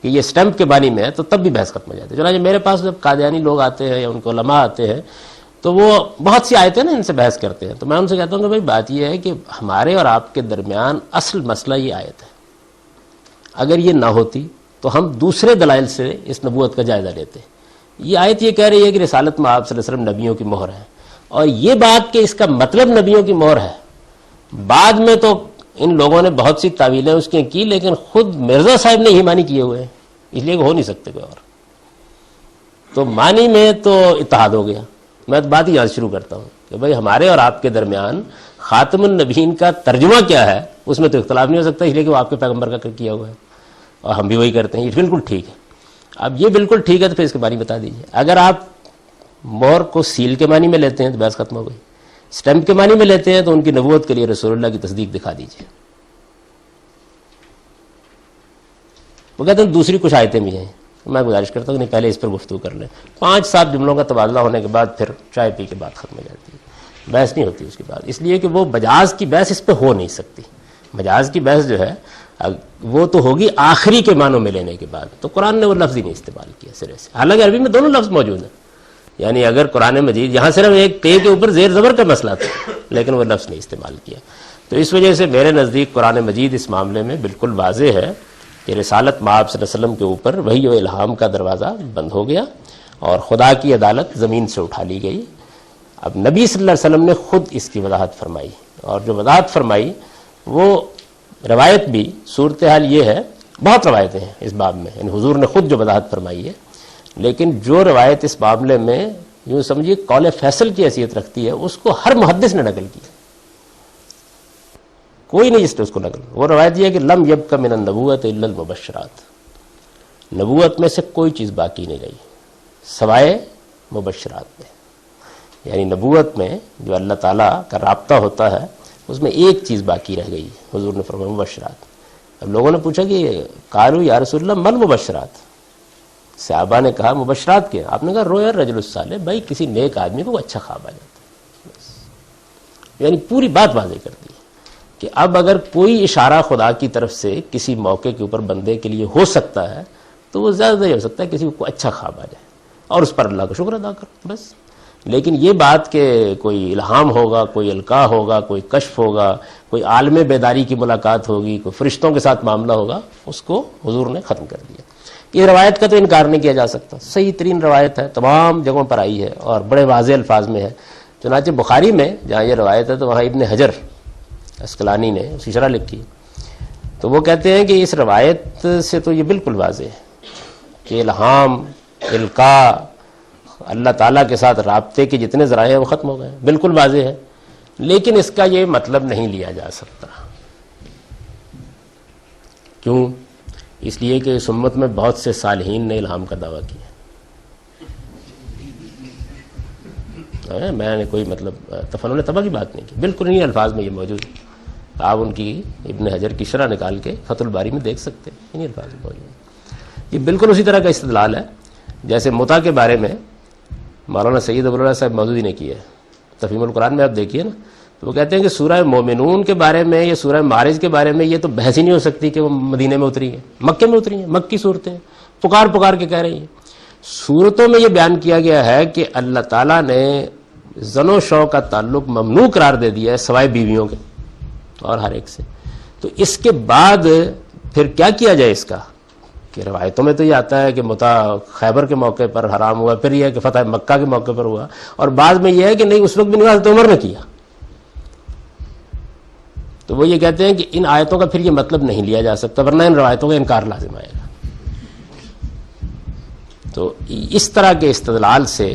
کہ یہ سٹیمپ کے بانی میں ہے تو تب بھی بحث ختم ہو جاتی ہے. چنانچہ میرے پاس جب قادیانی لوگ آتے ہیں یا ان کے علماء آتے ہیں تو وہ بہت سی آیتیں نا ان سے بحث کرتے ہیں. تو میں ان سے کہتا ہوں کہ بھائی بات یہ ہے کہ ہمارے اور آپ کے درمیان اصل مسئلہ یہ آیت ہے. اگر یہ نہ ہوتی تو ہم دوسرے دلائل سے اس نبوت کا جائزہ لیتے. یہ آیت یہ کہہ رہی ہے کہ رسالت مآب صلی اللہ علیہ وسلم نبیوں کی مہر ہے، اور یہ بات کہ اس کا مطلب نبیوں کی مہر ہے بعد میں تو ان لوگوں نے بہت سی تعویلیں اس کی لیکن خود مرزا صاحب نے ہی معنی کیے ہوئے ہیں، اس لیے کہ ہو نہیں سکتے کوئی اور. تو معنی میں تو اتحاد ہو گیا. میں بات یہاں شروع کرتا ہوں کہ بھائی ہمارے اور آپ کے درمیان خاتم النبیین کا ترجمہ کیا ہے اس میں تو اختلاف نہیں ہو سکتا، اس لیے کہ وہ آپ کے پیغمبر کا کیا ہوا ہے اور ہم بھی وہی کرتے ہیں. یہ بالکل ٹھیک ہے. اب یہ بالکل ٹھیک ہے تو پھر اس کے معنی بتا دیجیے. اگر آپ مہر کو سیل کے معنی میں لیتے ہیں تو بحث ختم ہو گئی. سٹیمپ کے معنی میں لیتے ہیں تو ان کی نبوت کے لیے رسول اللہ کی تصدیق دکھا دیجیے. وہ کہتے ہیں دوسری کچھ آیتیں بھی ہیں. میں گزارش کرتا ہوں کہ نہیں پہلے اس پر گفتگو کر لیں. 5-7 جملوں کا تبادلہ ہونے کے بعد پھر چائے پی کے بعد ختم ہو جاتی ہے، بحث نہیں ہوتی اس کے بعد. اس لیے کہ وہ مجاز کی بحث اس پہ ہو نہیں سکتی. مجاز کی بحث جو ہے وہ تو ہوگی آخری کے معنوں میں لینے کے بعد. تو قرآن نے وہ لفظ ہی نہیں استعمال کیا سرے سے، حالانکہ عربی میں دونوں لفظ موجود ہیں. یعنی اگر قرآن مجید یہاں صرف ایک تے کے اوپر زیر زبر کا مسئلہ تھا لیکن وہ لفظ نہیں استعمال کیا. تو اس وجہ سے میرے نزدیک قرآن مجید اس معاملے میں بالکل واضح ہے کہ رسالت مآب صلی اللہ علیہ وسلم کے اوپر وحی و الہام کا دروازہ بند ہو گیا اور خدا کی عدالت زمین سے اٹھا لی گئی. اب نبی صلی اللہ علیہ وسلم نے خود اس کی وضاحت فرمائی، اور جو وضاحت فرمائی وہ روایت بھی صورتحال یہ ہے، بہت روایتیں ہیں اس باب میں، یعنی حضور نے خود جو وضاحت فرمائی ہے، لیکن جو روایت اس معاملے میں یوں سمجھیے قول فیصل کی حیثیت رکھتی ہے اس کو ہر محدث نے نقل کی، کوئی نہیں جس نے اس کو نقل. وہ روایت یہ ہے کہ لم یبق من النبوۃ الا المبشرات، نبوت میں سے کوئی چیز باقی نہیں رہی سوائے مبشرات میں. یعنی نبوت میں جو اللہ تعالیٰ کا رابطہ ہوتا ہے اس میں ایک چیز باقی رہ گئی. حضور نے فرمایا مبشرات. اب لوگوں نے پوچھا کہ قالوا یا رسول اللہ من مبشرات، صحابہ نے کہا مبشرات کیا؟ آپ نے کہا رویا الرجل الصالح، بھائی کسی نیک آدمی کو اچھا خواب آ جاتا ہے. یعنی پوری بات واضح کر دی کہ اب اگر کوئی اشارہ خدا کی طرف سے کسی موقع کے اوپر بندے کے لیے ہو سکتا ہے تو وہ زیادہ یہ ہو سکتا ہے کسی کو اچھا خواب آ جائے اور اس پر اللہ کا شکر ادا کرو بس. لیکن یہ بات کہ کوئی الہام ہوگا، کوئی القاء ہوگا، کوئی کشف ہوگا، کوئی عالم بیداری کی ملاقات ہوگی، کوئی فرشتوں کے ساتھ معاملہ ہوگا، اس کو حضور نے ختم کر دیا. یہ روایت کا تو انکار نہیں کیا جا سکتا، صحیح ترین روایت ہے، تمام جگہوں پر آئی ہے اور بڑے واضح الفاظ میں ہے. چنانچہ بخاری میں جہاں یہ روایت ہے تو وہاں ابن حجر اسقلانی نے اسی شرح لکھی تو وہ کہتے ہیں کہ اس روایت سے تو یہ بالکل واضح ہے کہ الہام، القاء، اللہ تعالیٰ کے ساتھ رابطے کے جتنے ذرائع ہیں وہ ختم ہو گئے، بالکل واضح ہے. لیکن اس کا یہ مطلب نہیں لیا جا سکتا. کیوں؟ اس لیے کہ اس امت میں بہت سے صالحین نے الہام کا دعویٰ کیا. میں نے کوئی مطلب تفنن تباہ کی بات نہیں کی، بالکل انہی الفاظ میں یہ موجود ہے. آپ ان کی ابن حجر کی شرح نکال کے فتح الباری میں دیکھ سکتے ہیں، انہی الفاظ میں موجود ہے. یہ بالکل اسی طرح کا استدلال ہے جیسے متع کے بارے میں مولانا سید ابو العلا صاحب مودودی نے کیا ہے. تفہیم القرآن میں آپ دیکھیے نا، تو وہ کہتے ہیں کہ سورہ مومنون کے بارے میں یا سورہ معارج کے بارے میں یہ تو بحث ہی نہیں ہو سکتی کہ وہ مدینے میں اتری ہیں، مکے میں اتری ہیں، مکی صورتیں پکار پکار کے کہہ رہی ہیں. صورتوں میں یہ بیان کیا گیا ہے کہ اللہ تعالیٰ نے زن و شو کا تعلق ممنوع قرار دے دیا ہے سوائے بیویوں کے اور ہر ایک سے. تو اس کے بعد پھر کیا کیا جائے اس کا کہ روایتوں میں تو یہ آتا ہے کہ متع خیبر کے موقع پر حرام ہوا, پھر یہ ہے کہ فتح مکہ کے موقع پر ہوا, اور بعد میں یہ ہے کہ نہیں اس وقت بھی نہیں, حضرت عمر نے کیا. تو وہ یہ کہتے ہیں کہ ان آیتوں کا پھر یہ مطلب نہیں لیا جا سکتا, ورنہ ان روایتوں کا انکار لازم آئے گا. تو اس طرح کے استدلال سے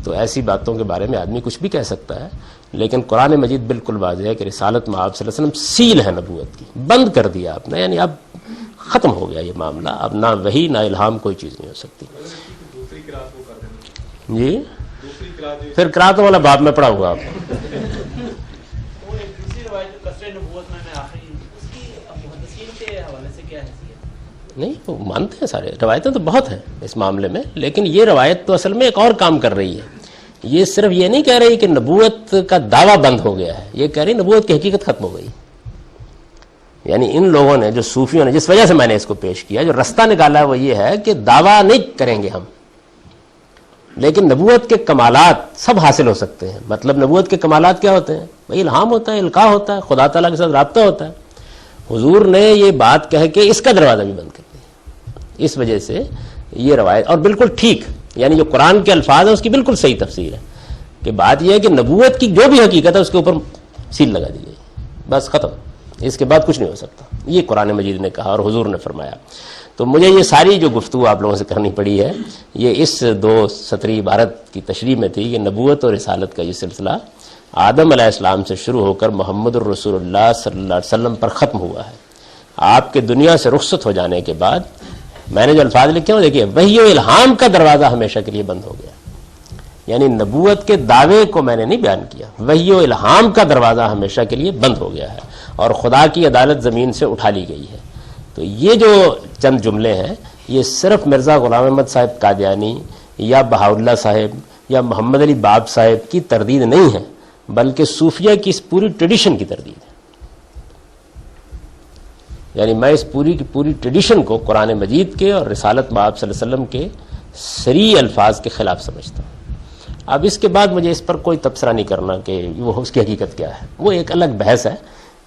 تو ایسی باتوں کے بارے میں آدمی کچھ بھی کہہ سکتا ہے, لیکن قرآن مجید بالکل واضح ہے کہ رسالت میں آپ صلی اللہ علیہ وسلم سیل ہے نبوت کی, بند کر دیا آپ نے, یعنی اب ختم ہو گیا یہ معاملہ, اب نہ وحی نہ الہام کوئی چیز نہیں ہو سکتی. جی پھر قراتوں والا باب میں پڑھا ہوا آپ نہیں, وہ مانتے ہیں سارے, روایتیں تو بہت ہیں اس معاملے میں, لیکن یہ روایت تو اصل میں ایک اور کام کر رہی ہے. یہ صرف یہ نہیں کہہ رہی کہ نبوت کا دعویٰ بند ہو گیا ہے, یہ کہہ رہی نبوت کی حقیقت ختم ہو گئی. یعنی ان لوگوں نے, جو صوفیوں نے, جس وجہ سے میں نے اس کو پیش کیا, جو رستہ نکالا ہے وہ یہ ہے کہ دعویٰ نہیں کریں گے ہم, لیکن نبوت کے کمالات سب حاصل ہو سکتے ہیں. مطلب نبوت کے کمالات کیا ہوتے ہیں؟ وہی الہام ہوتا ہے, القاء ہوتا ہے, خدا تعالیٰ کے ساتھ رابطہ ہوتا ہے. حضور نے یہ بات کہہ کے اس کا دروازہ بھی بند کر دیا. اس وجہ سے یہ روایت, اور بالکل ٹھیک, یعنی جو قرآن کے الفاظ ہیں اس کی بالکل صحیح تفسیر ہے کہ بات یہ ہے کہ نبوت کی جو بھی حقیقت ہے اس کے اوپر سیل لگا دی گئی, بس ختم, اس کے بعد کچھ نہیں ہو سکتا. یہ قرآن مجید نے کہا اور حضور نے فرمایا. تو مجھے یہ ساری جو گفتگو آپ لوگوں سے کرنی پڑی ہے یہ اس 2 سطری عبارت کی تشریح میں تھی کہ نبوت اور رسالت کا یہ سلسلہ آدم علیہ السلام سے شروع ہو کر محمد الرسول اللہ صلی اللہ علیہ وسلم پر ختم ہوا ہے. آپ کے دنیا سے رخصت ہو جانے کے بعد میں نے جو الفاظ لکھے ہیں دیکھیے, وحی و الہام کا دروازہ ہمیشہ کے لیے بند ہو گیا. یعنی نبوت کے دعوے کو میں نے نہیں بیان کیا, وحی و الہام کا دروازہ ہمیشہ کے لیے بند ہو گیا ہے اور خدا کی عدالت زمین سے اٹھا لی گئی ہے. تو یہ جو چند جملے ہیں یہ صرف مرزا غلام احمد صاحب قادیانی یا بہاءاللہ صاحب یا محمد علی باب صاحب کی تردید نہیں ہے, بلکہ صوفیہ کی اس پوری ٹریڈیشن کی تردید ہے. یعنی میں اس پوری کی پوری ٹریڈیشن کو قرآن مجید کے اور رسالت مآب صلی اللہ علیہ وسلم کے صریح الفاظ کے خلاف سمجھتا ہوں. اب اس کے بعد مجھے اس پر کوئی تبصرہ نہیں کرنا کہ وہ اس کی حقیقت کیا ہے, وہ ایک الگ بحث ہے.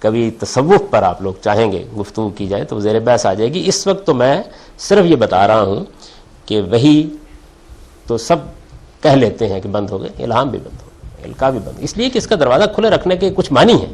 کبھی تصوف پر آپ لوگ چاہیں گے گفتگو کی جائے تو زیر بحث آ جائے گی. اس وقت تو میں صرف یہ بتا رہا ہوں کہ وہی تو سب کہہ لیتے ہیں کہ بند ہو گئے, الہام بھی بند ہو گئے, القاء بھی بند, اس لیے کہ اس کا دروازہ کھلے رکھنے کے کچھ معنی ہے.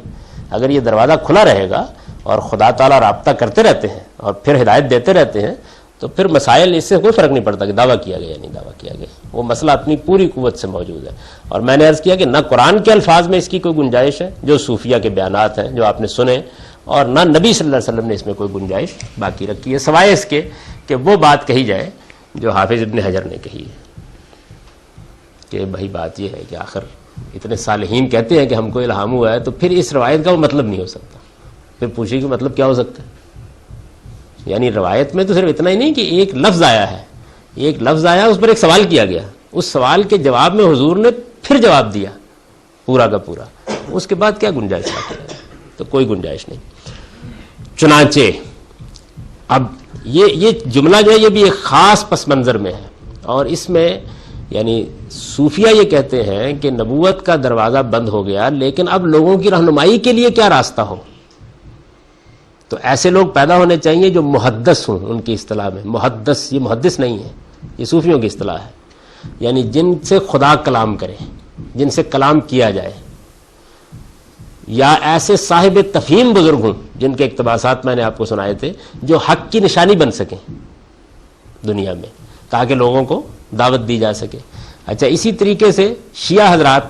اگر یہ دروازہ کھلا رہے گا اور خدا تعالیٰ رابطہ کرتے رہتے ہیں اور پھر ہدایت دیتے رہتے ہیں تو پھر مسائل, اس سے کوئی فرق نہیں پڑتا کہ دعویٰ کیا گیا یا نہیں دعویٰ کیا گیا, وہ مسئلہ اپنی پوری قوت سے موجود ہے. اور میں نے عرض کیا کہ نہ قرآن کے الفاظ میں اس کی کوئی گنجائش ہے جو صوفیہ کے بیانات ہیں جو آپ نے سنے, اور نہ نبی صلی اللہ علیہ وسلم نے اس میں کوئی گنجائش باقی رکھی ہے, سوائے اس کے کہ وہ بات کہی جائے جو حافظ ابن حجر نے کہی ہے کہ بھائی بات یہ ہے کہ آخر اتنے صالحین کہتے ہیں کہ ہم کو الہام ہوا ہے, تو پھر اس روایت کا وہ مطلب نہیں ہو سکتا. پھر پوچھیے کہ مطلب کیا ہو سکتا ہے. یعنی روایت میں تو صرف اتنا ہی نہیں کہ ایک لفظ آیا ہے, ایک لفظ آیا اس پر ایک سوال کیا گیا, اس سوال کے جواب میں حضور نے پھر جواب دیا پورا کا پورا, اس کے بعد کیا گنجائش ہے؟ تو کوئی گنجائش نہیں. چنانچہ اب یہ جملہ جو ہے یہ بھی ایک خاص پس منظر میں ہے, اور اس میں یعنی صوفیہ یہ کہتے ہیں کہ نبوت کا دروازہ بند ہو گیا, لیکن اب لوگوں کی رہنمائی کے لیے کیا راستہ ہو. تو ایسے لوگ پیدا ہونے چاہیے جو محدث ہوں. ان کی اصطلاح میں محدث, یہ محدث نہیں ہے, یہ صوفیوں کی اصطلاح ہے. یعنی جن سے خدا کلام کرے, جن سے کلام کیا جائے, یا ایسے صاحب تفہیم بزرگ ہوں جن کے اقتباسات میں نے آپ کو سنائے تھے, جو حق کی نشانی بن سکیں دنیا میں تاکہ لوگوں کو دعوت دی جا سکے. اچھا, اسی طریقے سے شیعہ حضرات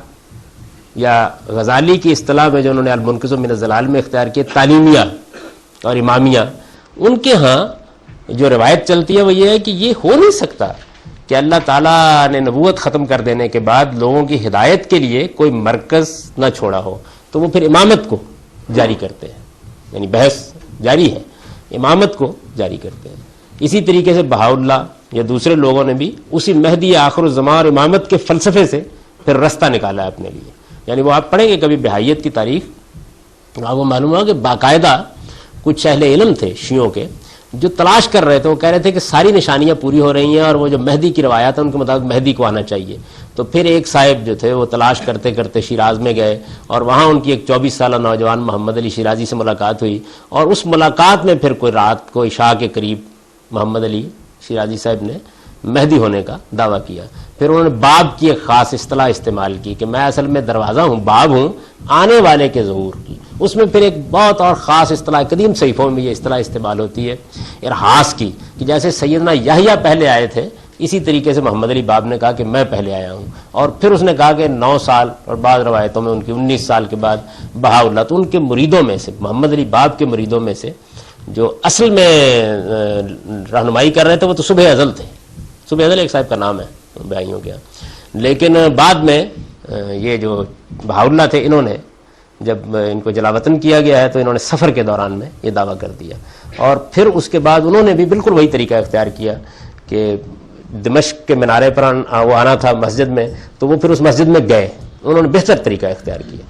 یا غزالی کی اصطلاح میں جو انہوں نے المنقذ من الضلال میں اختیار کیے تعلیمیہ اور امامیہ, ان کے ہاں جو روایت چلتی ہے وہ یہ ہے کہ یہ ہو نہیں سکتا کہ اللہ تعالیٰ نے نبوت ختم کر دینے کے بعد لوگوں کی ہدایت کے لیے کوئی مرکز نہ چھوڑا ہو, تو وہ پھر امامت کو جاری کرتے ہیں. یعنی بحث جاری ہے, امامت کو جاری کرتے ہیں. اسی طریقے سے بہاءاللہ یا دوسرے لوگوں نے بھی اسی مہدی آخر الزمان اور امامت کے فلسفے سے پھر رستہ نکالا ہے اپنے لیے. یعنی وہ آپ پڑھیں گے کبھی بہائیت کی تاریخ, آپ کو معلوم ہوگا کہ باقاعدہ کچھ اہل علم تھے شیعوں کے جو تلاش کر رہے تھے وہ کہہ رہے تھے کہ ساری نشانیاں پوری ہو رہی ہیں اور وہ جو مہدی کی روایات ہیں ان کے مطابق مہدی کو آنا چاہیے. تو پھر ایک صاحب جو تھے وہ تلاش کرتے کرتے شیراز میں گئے اور وہاں ان کی ایک 24 سالہ نوجوان محمد علی شیرازی سے ملاقات ہوئی, اور اس ملاقات میں پھر کوئی رات کو عشاء کے قریب محمد علی شیرازی صاحب نے مہدی ہونے کا دعویٰ کیا. پھر انہوں نے باب کی ایک خاص اصطلاح استعمال کی کہ میں اصل میں دروازہ ہوں, باب ہوں آنے والے کے ظہور کی. اس میں پھر ایک بہت اور خاص اصطلاح, قدیم صحیفوں میں یہ اصطلاح استعمال ہوتی ہے ارحاس کی, کہ جیسے سیدنا یحییٰ پہلے آئے تھے اسی طریقے سے محمد علی باب نے کہا کہ میں پہلے آیا ہوں, اور پھر اس نے کہا کہ 9 سال اور بعض روایتوں میں ان کی 19 سال کے بعد بہاءاللہ. تو ان کے مریدوں میں سے, محمد علی باب کے مریدوں میں سے جو اصل میں رہنمائی کر رہے تھے وہ تو صبح ازل تھے. صبح ازل ایک صاحب کا نام ہے بھائیوں کے, لیکن بعد میں یہ جو بہاءاللہ تھے انہوں نے جب ان کو جلا وطن کیا گیا ہے تو انہوں نے سفر کے دوران میں یہ دعویٰ کر دیا, اور پھر اس کے بعد انہوں نے بھی بالکل وہی طریقہ اختیار کیا کہ دمشق کے مینارے پر وہ آنا تھا مسجد میں, تو وہ پھر اس مسجد میں گئے, انہوں نے بہتر طریقہ اختیار کیا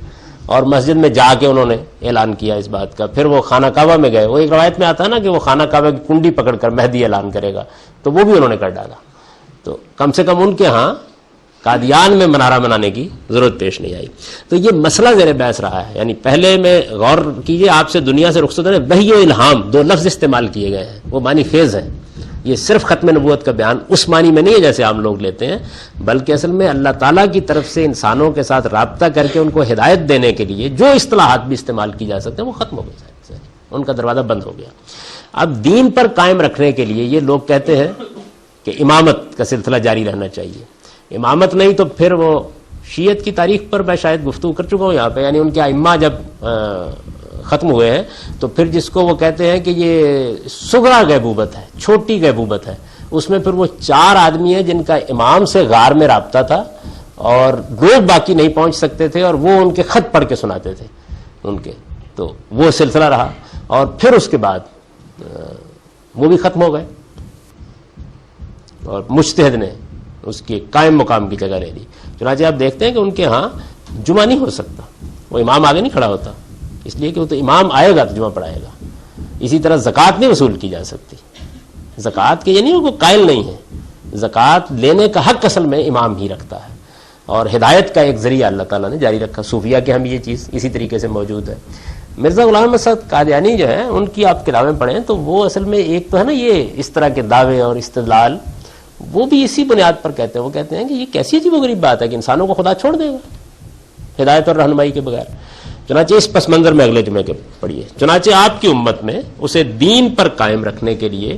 اور مسجد میں جا کے انہوں نے اعلان کیا اس بات کا. پھر وہ خانہ کعبہ میں گئے, وہ ایک روایت میں آتا ہے نا کہ وہ خانہ کعبہ کی کنڈی پکڑ کر مہدی اعلان کرے گا, تو وہ بھی انہوں نے کر ڈالا. تو کم سے کم ان کے ہاں قادیان میں منارہ بنانے کی ضرورت پیش نہیں آئی. تو یہ مسئلہ زیر بحث رہا ہے. یعنی پہلے میں غور کیجئے, آپ سے دنیا سے رخصت ہونے, وحی و الہام 2 لفظ استعمال کیے گئے ہیں, وہ معنی خیز ہے. یہ صرف ختم نبوت کا بیان اس معنی میں نہیں ہے جیسے عام لوگ لیتے ہیں, بلکہ اصل میں اللہ تعالیٰ کی طرف سے انسانوں کے ساتھ رابطہ کر کے ان کو ہدایت دینے کے لیے جو اصطلاحات بھی استعمال کی جا سکتے ہیں وہ ختم ہو گئے, ان کا دروازہ بند ہو گیا. اب دین پر قائم رکھنے کے لیے یہ لوگ کہتے ہیں کہ امامت کا سلسلہ جاری رہنا چاہیے. امامت نہیں تو پھر وہ شیعت کی تاریخ پر میں شاید گفتگو کر چکا ہوں یہاں پہ, یعنی ان کے ائمہ جب ختم ہوئے ہیں تو پھر جس کو وہ کہتے ہیں کہ یہ صغرا غیبوبت ہے, چھوٹی غیبوبت ہے, اس میں پھر وہ 4 آدمی ہیں جن کا امام سے غار میں رابطہ تھا اور لوگ باقی نہیں پہنچ سکتے تھے, اور وہ ان کے خط پڑھ کے سناتے تھے ان کے. تو وہ سلسلہ رہا, اور پھر اس کے بعد وہ بھی ختم ہو گئے اور مجتہد نے اس کی قائم مقام کی جگہ لے لی. چنانچہ آپ دیکھتے ہیں کہ ان کے ہاں جمعہ نہیں ہو سکتا, وہ امام آگے نہیں کھڑا ہوتا, اس لیے کہ وہ تو امام آئے گا تو جمعہ پڑھائے گا. اسی طرح زکوٰۃ نہیں وصول کی جا سکتی, زکوٰۃ کے یہ نہیں وہ قائل نہیں ہے, زکوٰۃ لینے کا حق اصل میں امام ہی رکھتا ہے, اور ہدایت کا ایک ذریعہ اللہ تعالیٰ نے جاری رکھا. صوفیہ کے ہم یہ چیز اسی طریقے سے موجود ہے. مرزا غلام احمد سعد قادیانی جو ہے ان کی آپ کتابیں پڑھیں تو وہ اصل میں ایک تو ہے نا یہ اس طرح کے دعوے اور استدلال, وہ بھی اسی بنیاد پر کہتے ہیں. وہ کہتے ہیں کہ یہ کیسی عجیب و غریب بات ہے کہ انسانوں کو خدا چھوڑ دے گا ہدایت اور رہنمائی کے بغیر. چنانچہ اس پس منظر میں اگلے جمعے کے پڑھیے. چنانچہ آپ کی امت میں اسے دین پر قائم رکھنے کے لیے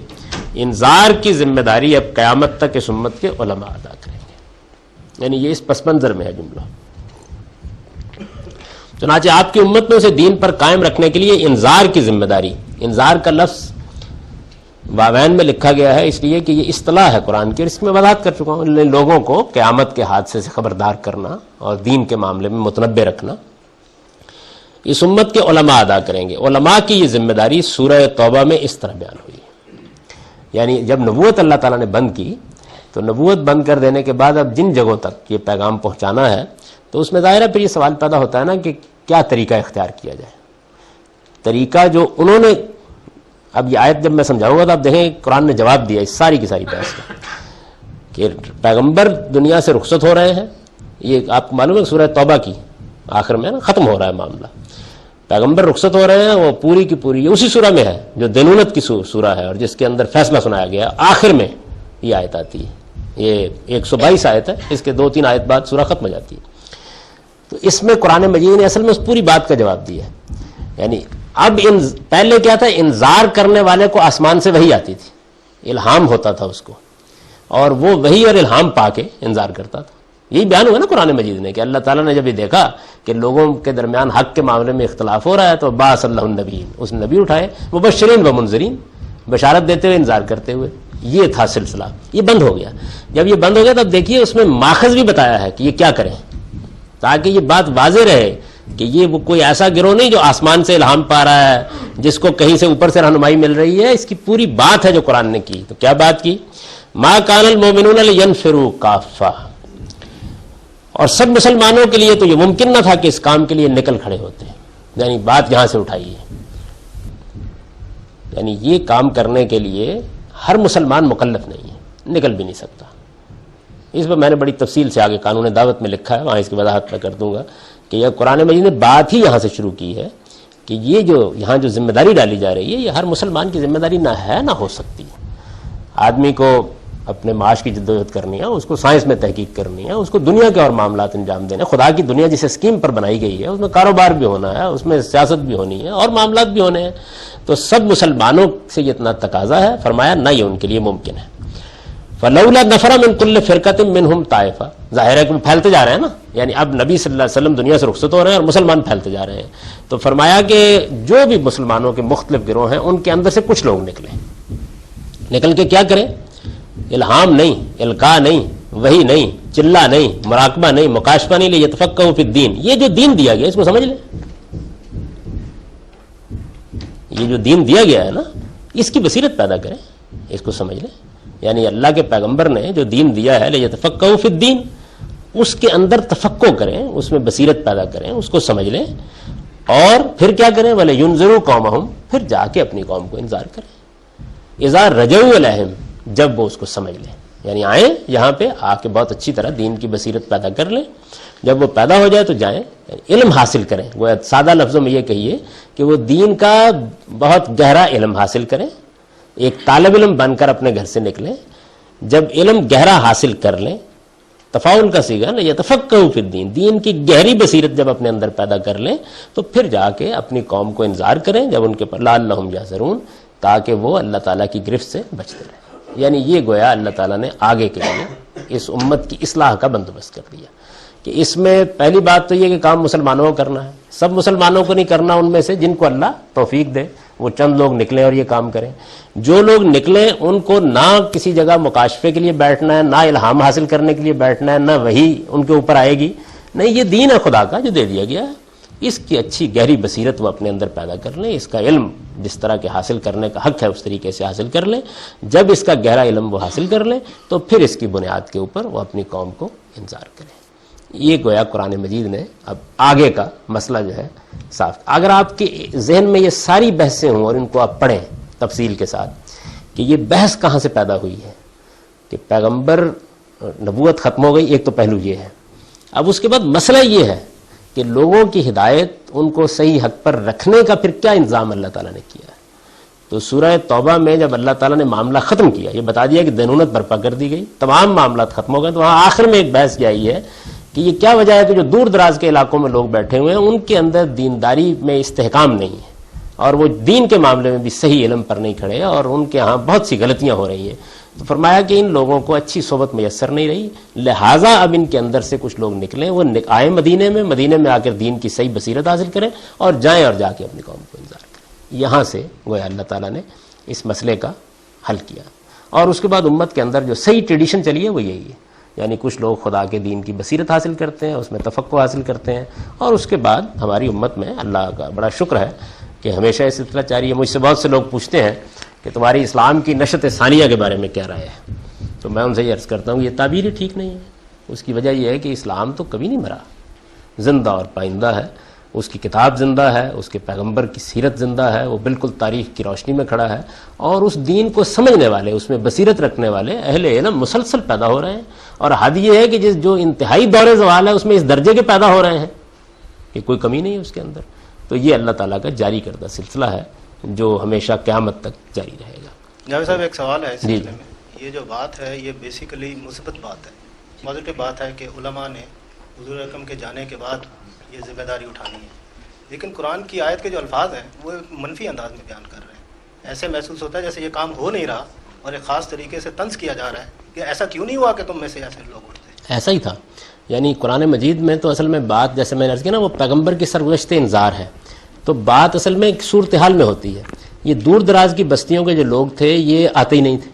انذار کی ذمہ داری اب قیامت تک اس امت کے علماء ادا کریں گے. یعنی یہ اس پس منظر میں ہے جملہ. چنانچہ آپ کی امت میں اسے دین پر قائم رکھنے کے لیے انذار کی ذمہ داری, انذار کا لفظ واوین میں لکھا گیا ہے اس لیے کہ یہ اصطلاح ہے قرآن کی, اور اس میں وضاحت کر چکا ہوں. لوگوں کو قیامت کے حادثے سے خبردار کرنا اور دین کے معاملے میں متنبع رکھنا اس امت کے علماء ادا کریں گے. علماء کی یہ ذمہ داری سورہ توبہ میں اس طرح بیان ہوئی. یعنی جب نبوت اللہ تعالیٰ نے بند کی تو نبوت بند کر دینے کے بعد اب جن جگہوں تک یہ پیغام پہنچانا ہے تو اس میں ظاہر ہے پھر یہ سوال پیدا ہوتا ہے نا کہ کیا طریقہ اختیار کیا جائے. طریقہ جو انہوں نے, اب یہ آیت جب میں سمجھاؤں گا تو آپ دیکھیں قرآن نے جواب دیا اس ساری کی ساری بحث کا کہ پیغمبر دنیا سے رخصت ہو رہے ہیں. یہ آپ کو معلوم ہے سورہ توبہ کی آخر میں نا ختم ہو رہا ہے معاملہ. پیغمبر رخصت ہو رہے ہیں, وہ پوری کی پوری اسی سورہ میں ہے جو دینونت کی سورہ ہے اور جس کے اندر فیصلہ سنایا گیا. آخر میں یہ آیت آتی ہے, یہ 122 آیت ہے, اس کے 2-3 آیت بعد سورہ ختم ہو جاتی ہے. تو اس میں قرآن مجید نے اصل میں اس پوری بات کا جواب دیا ہے. یعنی اب پہلے کیا تھا, انذار کرنے والے کو آسمان سے وحی آتی تھی, الہام ہوتا تھا اس کو, اور وہ وحی اور الہام پا کے انذار کرتا تھا. یہی بیان ہوا نا قرآن مجید نے کہ اللہ تعالیٰ نے جب یہ دیکھا کہ لوگوں کے درمیان حق کے معاملے میں اختلاف ہو رہا ہے تو باعث اللہ النبیین, اس نے نبی اٹھائے, مبشرین و منذرین, بشارت دیتے ہوئے انذار کرتے ہوئے. یہ تھا سلسلہ, یہ بند ہو گیا. جب یہ بند ہو گیا تب دیکھیے اس میں ماخذ بھی بتایا ہے کہ یہ کیا کریں, تاکہ یہ بات واضح رہے کہ یہ وہ کوئی ایسا گروہ نہیں جو آسمان سے الہام پا رہا ہے, جس کو کہیں سے اوپر سے رہنمائی مل رہی ہے. اس کی پوری بات ہے جو قرآن نے کی. تو کیا بات کی, ما کان المؤمنون لینفروا کافہ, اور سب مسلمانوں کے لیے تو یہ ممکن نہ تھا کہ اس کام کے لیے نکل کھڑے ہوتے. یعنی بات یہاں سے اٹھائی ہے. یعنی یہ کام کرنے کے لیے ہر مسلمان مکلف نہیں ہے، نکل بھی نہیں سکتا. اس پر میں نے بڑی تفصیل سے آگے قانون دعوت میں لکھا ہے، وہاں اس کی وضاحت میں کر دوں گا کہ یہ قرآن مجید نے بات ہی یہاں سے شروع کی ہے کہ یہ جو یہاں جو ذمہ داری ڈالی جا رہی ہے یہ ہر مسلمان کی ذمہ داری نہ ہے نہ ہو سکتی. آدمی کو اپنے معاش کی جدوجہد کرنی ہے، اس کو سائنس میں تحقیق کرنی ہے، اس کو دنیا کے اور معاملات انجام دینے. خدا کی دنیا جس اسکیم پر بنائی گئی ہے اس میں کاروبار بھی ہونا ہے، اس میں سیاست بھی ہونی ہے اور معاملات بھی ہونے ہیں. تو سب مسلمانوں سے یہ اتنا تقاضا ہے، فرمایا نہ یہ ان کے لیے ممکن ہے. فلولا نفر من کل فرقۃ منہم طائفہ، ظاہر ہے کہ وہ پھیلتے جا رہے ہیں نا، یعنی اب نبی صلی اللہ علیہ وسلم دنیا سے رخصت ہو رہے ہیں اور مسلمان پھیلتے جا رہے ہیں. تو فرمایا کہ جو بھی مسلمانوں کے مختلف گروہ ہیں ان کے اندر سے کچھ لوگ نکل کے کیا کریں؟ الہام نہیں، القاء نہیں، وحی نہیں، چلا نہیں، مراقبہ نہیں، مکاشفہ نہیں، لیتفقہوا فی الدین. یہ جو دین دیا گیا اس کو سمجھ لیں، یہ جو دین دیا گیا ہے نا اس کی بصیرت پیدا کریں، اس کو سمجھ لیں. یعنی اللہ کے پیغمبر نے جو دین دیا ہے لیتفقہوا فی الدین، اس کے اندر تفقہ کریں، اس میں بصیرت پیدا کریں، اس کو سمجھ لیں. اور پھر کیا کریں؟ وَلَيُنذِرُوا قَوْمَهُمْ، پھر جا کے اپنی قوم کو انذار کریں. اذا رجعوا الیہم، جب وہ اس کو سمجھ لیں، یعنی آئیں یہاں پہ آ کے بہت اچھی طرح دین کی بصیرت پیدا کر لیں. جب وہ پیدا ہو جائے تو جائیں علم حاصل کریں. وہ سادہ لفظوں میں یہ کہیے کہ وہ دین کا بہت گہرا علم حاصل کریں، ایک طالب علم بن کر اپنے گھر سے نکلیں. جب علم گہرا حاصل کر لیں، تفاعل کا صیغہ نا، یتفقہوا فی الدین، دین کی گہری بصیرت جب اپنے اندر پیدا کر لیں تو پھر جا کے اپنی قوم کو انذار کریں جب ان کے پر لعلہم یحذرون، تاکہ وہ اللہ تعالیٰ کی گرفت سے بچتے رہیں. یعنی یہ گویا اللہ تعالیٰ نے آگے کے لیے اس امت کی اصلاح کا بندوبست کر دیا کہ اس میں پہلی بات تو یہ کہ کام مسلمانوں کو کرنا ہے. سب مسلمانوں کو نہیں کرنا، ان میں سے جن کو اللہ توفیق دے وہ چند لوگ نکلیں اور یہ کام کریں. جو لوگ نکلیں ان کو نہ کسی جگہ مکاشفے کے لیے بیٹھنا ہے، نہ الہام حاصل کرنے کے لیے بیٹھنا ہے، نہ وہی ان کے اوپر آئے گی. نہیں، یہ دین ہے خدا کا جو دے دیا گیا ہے، اس کی اچھی گہری بصیرت وہ اپنے اندر پیدا کر لیں. اس کا علم جس طرح کے حاصل کرنے کا حق ہے اس طریقے سے حاصل کر لیں. جب اس کا گہرا علم وہ حاصل کر لیں تو پھر اس کی بنیاد کے اوپر وہ اپنی قوم کو انذار کریں. یہ گویا قرآن مجید نے اب آگے کا مسئلہ جو ہے صاف. اگر آپ کے ذہن میں یہ ساری بحثیں ہوں اور ان کو آپ پڑھیں تفصیل کے ساتھ کہ یہ بحث کہاں سے پیدا ہوئی ہے کہ پیغمبر نبوت ختم ہو گئی، ایک تو پہلو یہ ہے. اب اس کے بعد مسئلہ یہ ہے کہ لوگوں کی ہدایت ان کو صحیح حق پر رکھنے کا پھر کیا انتظام اللہ تعالیٰ نے کیا ہے. تو سورہ توبہ میں جب اللہ تعالیٰ نے معاملہ ختم کیا، یہ بتا دیا کہ دینونت برپا کر دی گئی، تمام معاملات ختم ہو گئے، تو وہاں آخر میں ایک بحث یہ آئی ہے کہ یہ کیا وجہ ہے کہ جو دور دراز کے علاقوں میں لوگ بیٹھے ہوئے ہیں ان کے اندر دینداری میں استحکام نہیں ہے اور وہ دین کے معاملے میں بھی صحیح علم پر نہیں کھڑے اور ان کے ہاں بہت سی غلطیاں ہو رہی ہیں. تو فرمایا کہ ان لوگوں کو اچھی صحبت میسر نہیں رہی، لہٰذا اب ان کے اندر سے کچھ لوگ نکلیں، وہ آئیں مدینے میں آ کر دین کی صحیح بصیرت حاصل کریں اور جائیں اور جا کے اپنی قوم کو انذار کریں. یہاں سے گویا اللہ تعالیٰ نے اس مسئلے کا حل کیا. اور اس کے بعد امت کے اندر جو صحیح ٹریڈیشن چلی ہے وہ یہی ہے، یعنی کچھ لوگ خدا کے دین کی بصیرت حاصل کرتے ہیں، اس میں تفقہ حاصل کرتے ہیں، اور اس کے بعد ہماری امت میں اللہ کا بڑا شکر ہے کہ ہمیشہ یہ سلسلہ جاری ہے. مجھ سے بہت سے لوگ پوچھتے ہیں کہ تمہاری اسلام کی نشت ثانیہ کے بارے میں کیا رائے ہے، تو میں ان سے یہ عرض کرتا ہوں یہ تعبیر ہی ٹھیک نہیں ہے. اس کی وجہ یہ ہے کہ اسلام تو کبھی نہیں مرا، زندہ اور پائندہ ہے. اس کی کتاب زندہ ہے، اس کے پیغمبر کی سیرت زندہ ہے، وہ بالکل تاریخ کی روشنی میں کھڑا ہے، اور اس دین کو سمجھنے والے، اس میں بصیرت رکھنے والے اہل علم مسلسل پیدا ہو رہے ہیں. اور حد یہ ہے کہ جو انتہائی دور زوال ہے اس میں اس درجے کے پیدا ہو رہے ہیں کہ کوئی کمی نہیں ہے اس کے اندر. تو یہ اللہ تعالیٰ کا جاری کردہ سلسلہ ہے جو ہمیشہ قیامت تک جاری رہے گا. جاوید صاحب ایک سوال ہے اس سلسلے میں. یہ جو بات ہے یہ بیسیکلی مثبت بات ہے، پازیٹیو بات ہے کہ علماء نے حضور اکرم کے جانے کے بعد یہ ذمہ داری اٹھانی ہے، لیکن قرآن کی آیت کے جو الفاظ ہیں وہ ایک منفی انداز میں بیان کر رہے ہیں. ایسے محسوس ہوتا ہے جیسے یہ کام ہو نہیں رہا اور ایک خاص طریقے سے طنز کیا جا رہا ہے کہ ایسا کیوں نہیں ہوا کہ تم میں سے ایسے لوگ اٹھتے. ایسا ہی تھا. یعنی قرآن مجید میں تو اصل میں بات، جیسے میں نے عرض کیا نا، وہ پیغمبر کی سرگزشت انذار ہے. تو بات اصل میں ایک صورتحال میں ہوتی ہے. یہ دور دراز کی بستیوں کے جو لوگ تھے یہ آتے ہی نہیں تھے،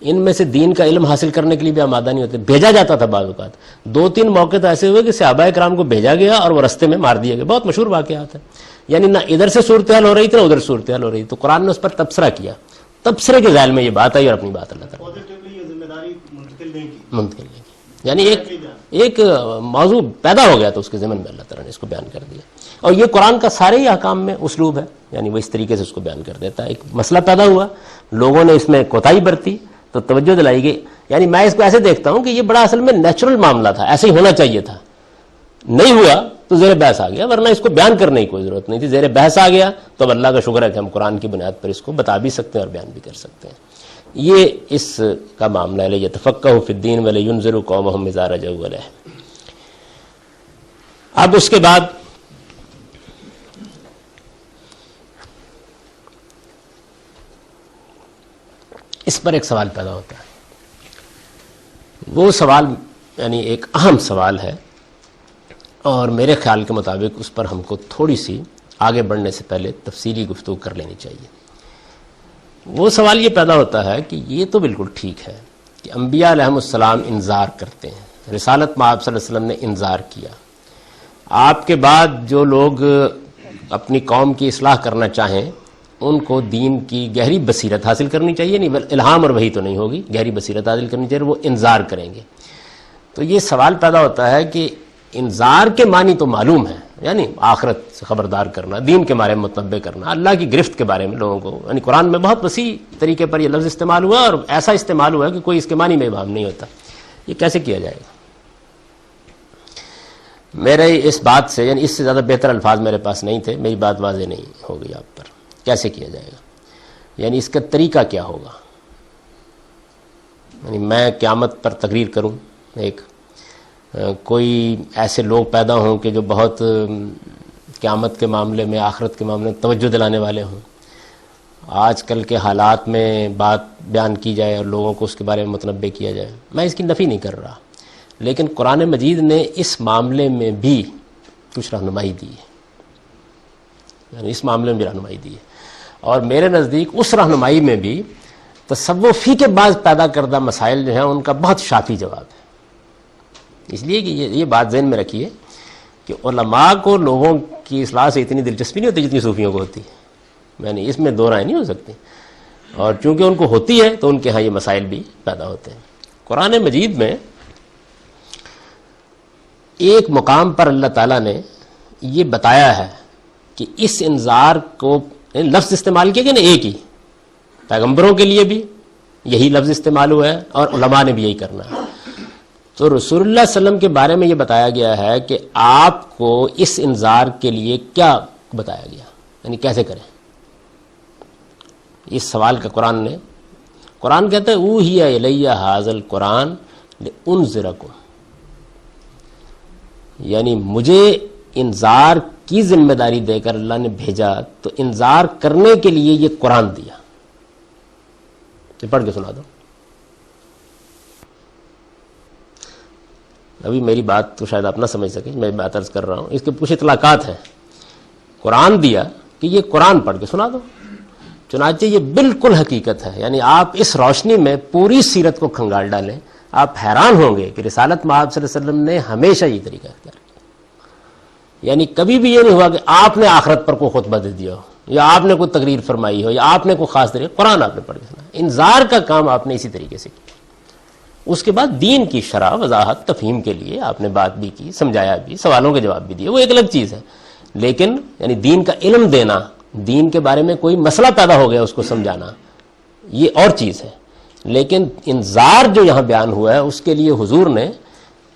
ان میں سے دین کا علم حاصل کرنے کے لیے بھی آمادہ نہیں ہوتے. بھیجا جاتا تھا بعض اوقات. 2-3 موقع تو ایسے ہوئے کہ صحابہ کرام کو بھیجا گیا اور وہ رستے میں مار دیا گیا. بہت مشہور واقعات ہیں. یعنی نہ ادھر سے صورتحال ہو رہی تھی نہ ادھر صورتحال ہو رہی تھی. تو قرآن نے اس پر تبصرہ کیا. تبصرے کے ذیل میں یہ بات آئی اور اپنی بات اللہ تعالیٰ پازیٹیولی یہ ذمہ داری منتقل نہیں کی. منتقل نہیں کی. یعنی ایک موضوع پیدا ہو گیا تو اس کے ضمن میں اللہ تعالیٰ نے اس کو بیان کر دیا. اور یہ قرآن کا سارے ہی احکام میں اسلوب ہے, یعنی وہ اس طریقے سے اس کو بیان کر دیتا ہے. ایک مسئلہ پیدا ہوا, لوگوں نے اس میں کوتاہی برتی تو توجہ دلائی گئی. یعنی میں اس کو ایسے دیکھتا ہوں کہ یہ بڑا اصل میں نیچرل معاملہ تھا, ایسے ہی ہونا چاہیے تھا. نہیں ہوا تو زیر بحث آ گیا, ورنہ اس کو بیان کرنے کی کوئی ضرورت نہیں تھی. زیر بحث آ گیا تو اب اللہ کا شکر ہے کہ ہم قرآن کی بنیاد پر اس کو بتا بھی سکتے ہیں اور بیان بھی کر سکتے ہیں. یہ اس کا معاملہ ہے. یتفقہوا فی الدین ولینذروا قومہم اذا رجعوا الیہ. اب اس کے بعد اس پر ایک سوال پیدا ہوتا ہے. وہ سوال یعنی ایک اہم سوال ہے, اور میرے خیال کے مطابق اس پر ہم کو تھوڑی سی آگے بڑھنے سے پہلے تفصیلی گفتگو کر لینی چاہیے. وہ سوال یہ پیدا ہوتا ہے کہ یہ تو بالکل ٹھیک ہے کہ انبیاء علیہم السلام انذار کرتے ہیں, رسالت میں آپ صلی اللہ علیہ وسلم نے انذار کیا. آپ کے بعد جو لوگ اپنی قوم کی اصلاح کرنا چاہیں ان کو دین کی گہری بصیرت حاصل کرنی چاہیے. نہیں, الہام اور وحی تو نہیں ہوگی, گہری بصیرت حاصل کرنی چاہیے, وہ انذار کریں گے. تو یہ سوال پیدا ہوتا ہے کہ انذار کے معنی تو معلوم ہے, یعنی آخرت سے خبردار کرنا, دین کے بارے میں متنبہ کرنا, اللہ کی گرفت کے بارے میں لوگوں کو, یعنی قرآن میں بہت وسیع طریقے پر یہ لفظ استعمال ہوا اور ایسا استعمال ہوا کہ کوئی اس کے معنی میں ابہام نہیں ہوتا. یہ کیسے کیا جائے گا؟ میرے اس بات سے, یعنی اس سے زیادہ بہتر الفاظ میرے پاس نہیں تھے, میری بات واضح نہیں ہو گئی آپ پر. کیسے کیا جائے گا, یعنی اس کا طریقہ کیا ہوگا؟ یعنی میں قیامت پر تقریر کروں, ایک کوئی ایسے لوگ پیدا ہوں کہ جو بہت قیامت کے معاملے میں, آخرت کے معاملے میں توجہ دلانے والے ہوں, آج کل کے حالات میں بات بیان کی جائے اور لوگوں کو اس کے بارے میں متنبہ کیا جائے. میں اس کی نفی نہیں کر رہا, لیکن قرآن مجید نے اس معاملے میں بھی کچھ رہنمائی دی ہے, یعنی اس معاملے میں بھی رہنمائی دی ہے. اور میرے نزدیک اس رہنمائی میں بھی تصوفی کے بعض پیدا کردہ مسائل جو ہیں ان کا بہت شافی جواب ہے. اس لیے کہ یہ بات ذہن میں رکھیے کہ علماء کو لوگوں کی اصلاح سے اتنی دلچسپی نہیں ہوتی جتنی صوفیوں کو ہوتی ہے. یعنی اس میں دو رائے نہیں ہو سکتی, اور چونکہ ان کو ہوتی ہے تو ان کے ہاں یہ مسائل بھی پیدا ہوتے ہیں. قرآن مجید میں ایک مقام پر اللہ تعالیٰ نے یہ بتایا ہے کہ اس انذار کو لفظ استعمال کیا کہ نا, ایک ہی پیغمبروں کے لیے بھی یہی لفظ استعمال ہوا ہے اور علماء نے بھی یہی کرنا ہے. تو رسول اللہ صلی اللہ علیہ وسلم کے بارے میں یہ بتایا گیا ہے کہ آپ کو اس انذار کے لیے کیا بتایا گیا, یعنی کیسے کریں. اس سوال کا قرآن کہتا ہے اوحی الیہ ھذا القرآن لانذرکم, یعنی مجھے انذار کی ذمہ داری دے کر اللہ نے بھیجا تو انذار کرنے کے لیے یہ قرآن دیا. یہ پڑھ کے سنا دو. ابھی میری بات تو شاید آپ نہ سمجھ سکیں, میں بات عرض کر رہا ہوں, اس کے کچھ اطلاقات ہیں. قرآن دیا کہ یہ قرآن پڑھ کے سنا دو. چنانچہ یہ بالکل حقیقت ہے. یعنی آپ اس روشنی میں پوری سیرت کو کھنگال ڈالیں, آپ حیران ہوں گے کہ رسالت میں آپ صلی اللہ علیہ وسلم نے ہمیشہ یہ طریقہ اختیار کیا. یعنی کبھی بھی یہ نہیں ہوا کہ آپ نے آخرت پر کوئی خطبہ دے دیا ہو, یا آپ نے کوئی تقریر فرمائی ہو, یا آپ نے کوئی خاص طریقہ, قرآن آپ نے پڑھ کے سنا. انذار کا کام آپ نے اسی طریقے سے کیا. اس کے بعد دین کی شرح, وضاحت, تفہیم کے لیے آپ نے بات بھی کی, سمجھایا بھی, سوالوں کے جواب بھی دیے, وہ ایک الگ چیز ہے. لیکن یعنی دین کا علم دینا, دین کے بارے میں کوئی مسئلہ پیدا ہو گیا اس کو سمجھانا, یہ اور چیز ہے. لیکن انذار جو یہاں بیان ہوا ہے اس کے لیے حضور نے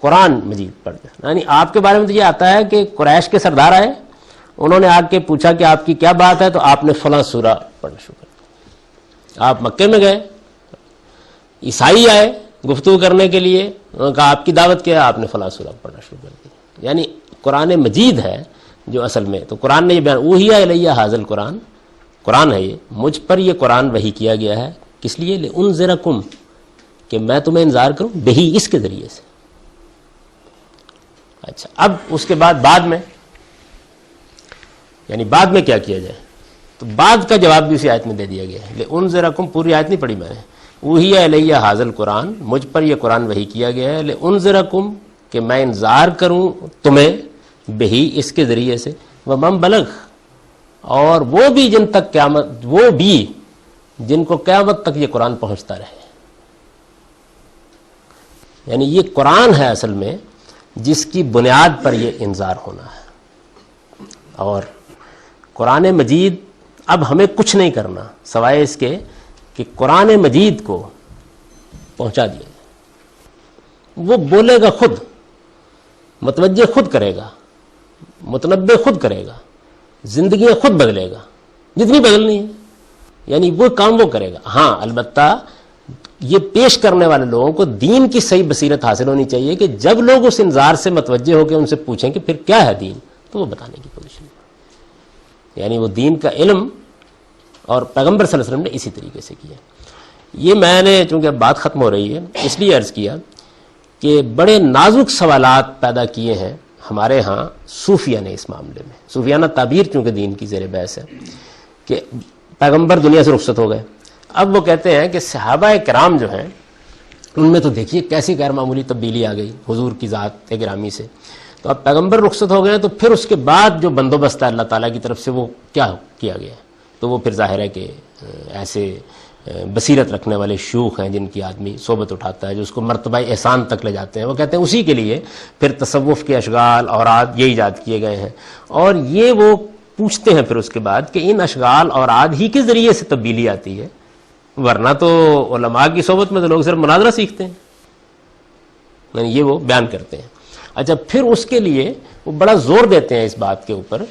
قرآن مجید پڑھ دیا. یعنی آپ کے بارے میں تو یہ آتا ہے کہ قریش کے سردار آئے, انہوں نے آ کے پوچھا کہ آپ کی کیا بات ہے, تو آپ نے فلاں سورہ پڑھنا شروع کر دیا. آپ مکے میں گئے, عیسائی آئے گفتگو کرنے کے لیے, انہوں نے کہا آپ کی دعوت کیا ہے, آپ نے فلاں سورہ پڑھنا شروع کر دیا. یعنی قرآن مجید ہے جو اصل میں, تو قرآن نے یہ بیان, اوحی الیہ ھذا القرآن, قرآن ہے یہ, مجھ پر یہ قرآن وحی کیا گیا ہے. کس لیے؟ لانذرکم, کہ میں تمہیں انذار کروں بہی, اس کے ذریعے سے. اچھا, اب اس کے بعد میں یعنی بعد میں کیا کیا جائے, تو بعد کا جواب بھی اسی آیت میں دے دیا گیا ہے. لانذرکم, پوری آیت نہیں پڑھی میں نے, اوحی الیہ ھذا القرآن, مجھ پر یہ قرآن وحی کیا گیا ہے, لانذرکم, کہ میں انذار کروں تمہیں بہی, اس کے ذریعے سے, ومن بلغ, اور وہ بھی جن تک قیامت, وہ بھی جن کو قیامت تک یہ قرآن پہنچتا رہے. یعنی یہ قرآن ہے اصل میں جس کی بنیاد پر یہ انذار ہونا ہے. اور قرآن مجید اب ہمیں کچھ نہیں کرنا سوائے اس کے کہ قرآن مجید کو پہنچا دیا جائے. وہ بولے گا خود، متوجہ خود کرے گا، متنبع خود کرے گا، زندگیاں خود بدلے گا جتنی بدلنی ہے. یعنی وہ کام وہ کرے گا. ہاں البتہ یہ پیش کرنے والے لوگوں کو دین کی صحیح بصیرت حاصل ہونی چاہیے کہ جب لوگ اس انذار سے متوجہ ہو کے ان سے پوچھیں کہ پھر کیا ہے دین، تو وہ بتانے کی پوزیشن ہے. یعنی وہ دین کا علم، اور پیغمبر صلی اللہ علیہ وسلم نے اسی طریقے سے کیا. یہ میں نے چونکہ اب بات ختم ہو رہی ہے اس لیے عرض کیا کہ بڑے نازک سوالات پیدا کیے ہیں ہمارے ہاں صوفیہ نے اس معاملے میں. صوفیانہ تعبیر چونکہ دین کی زیر بحث ہے کہ پیغمبر دنیا سے رخصت ہو گئے. اب وہ کہتے ہیں کہ صحابہ کرام جو ہیں ان میں تو دیکھیے کیسی غیر معمولی تبدیلی آ گئی حضور کی ذات گرامی سے. تو اب پیغمبر رخصت ہو گئے تو پھر اس کے بعد جو بندوبست ہے اللہ تعالیٰ کی طرف سے وہ کیا کیا گیا ہے. تو وہ پھر ظاہر ہے کہ ایسے بصیرت رکھنے والے شیوخ ہیں جن کی آدمی صحبت اٹھاتا ہے جو اس کو مرتبہ احسان تک لے جاتے ہیں. وہ کہتے ہیں اسی کے لیے پھر تصوف کے اشغال اوراد یہ ایجاد کیے گئے ہیں. اور یہ وہ پوچھتے ہیں پھر اس کے بعد کہ ان اشغال اوراد ہی کے ذریعے سے تبدیلی آتی ہے، ورنہ تو علماء کی صحبت میں تو لوگ صرف مناظرہ سیکھتے ہیں. یعنی یہ وہ بیان کرتے ہیں. اچھا پھر اس کے لیے وہ بڑا زور دیتے ہیں اس بات کے اوپر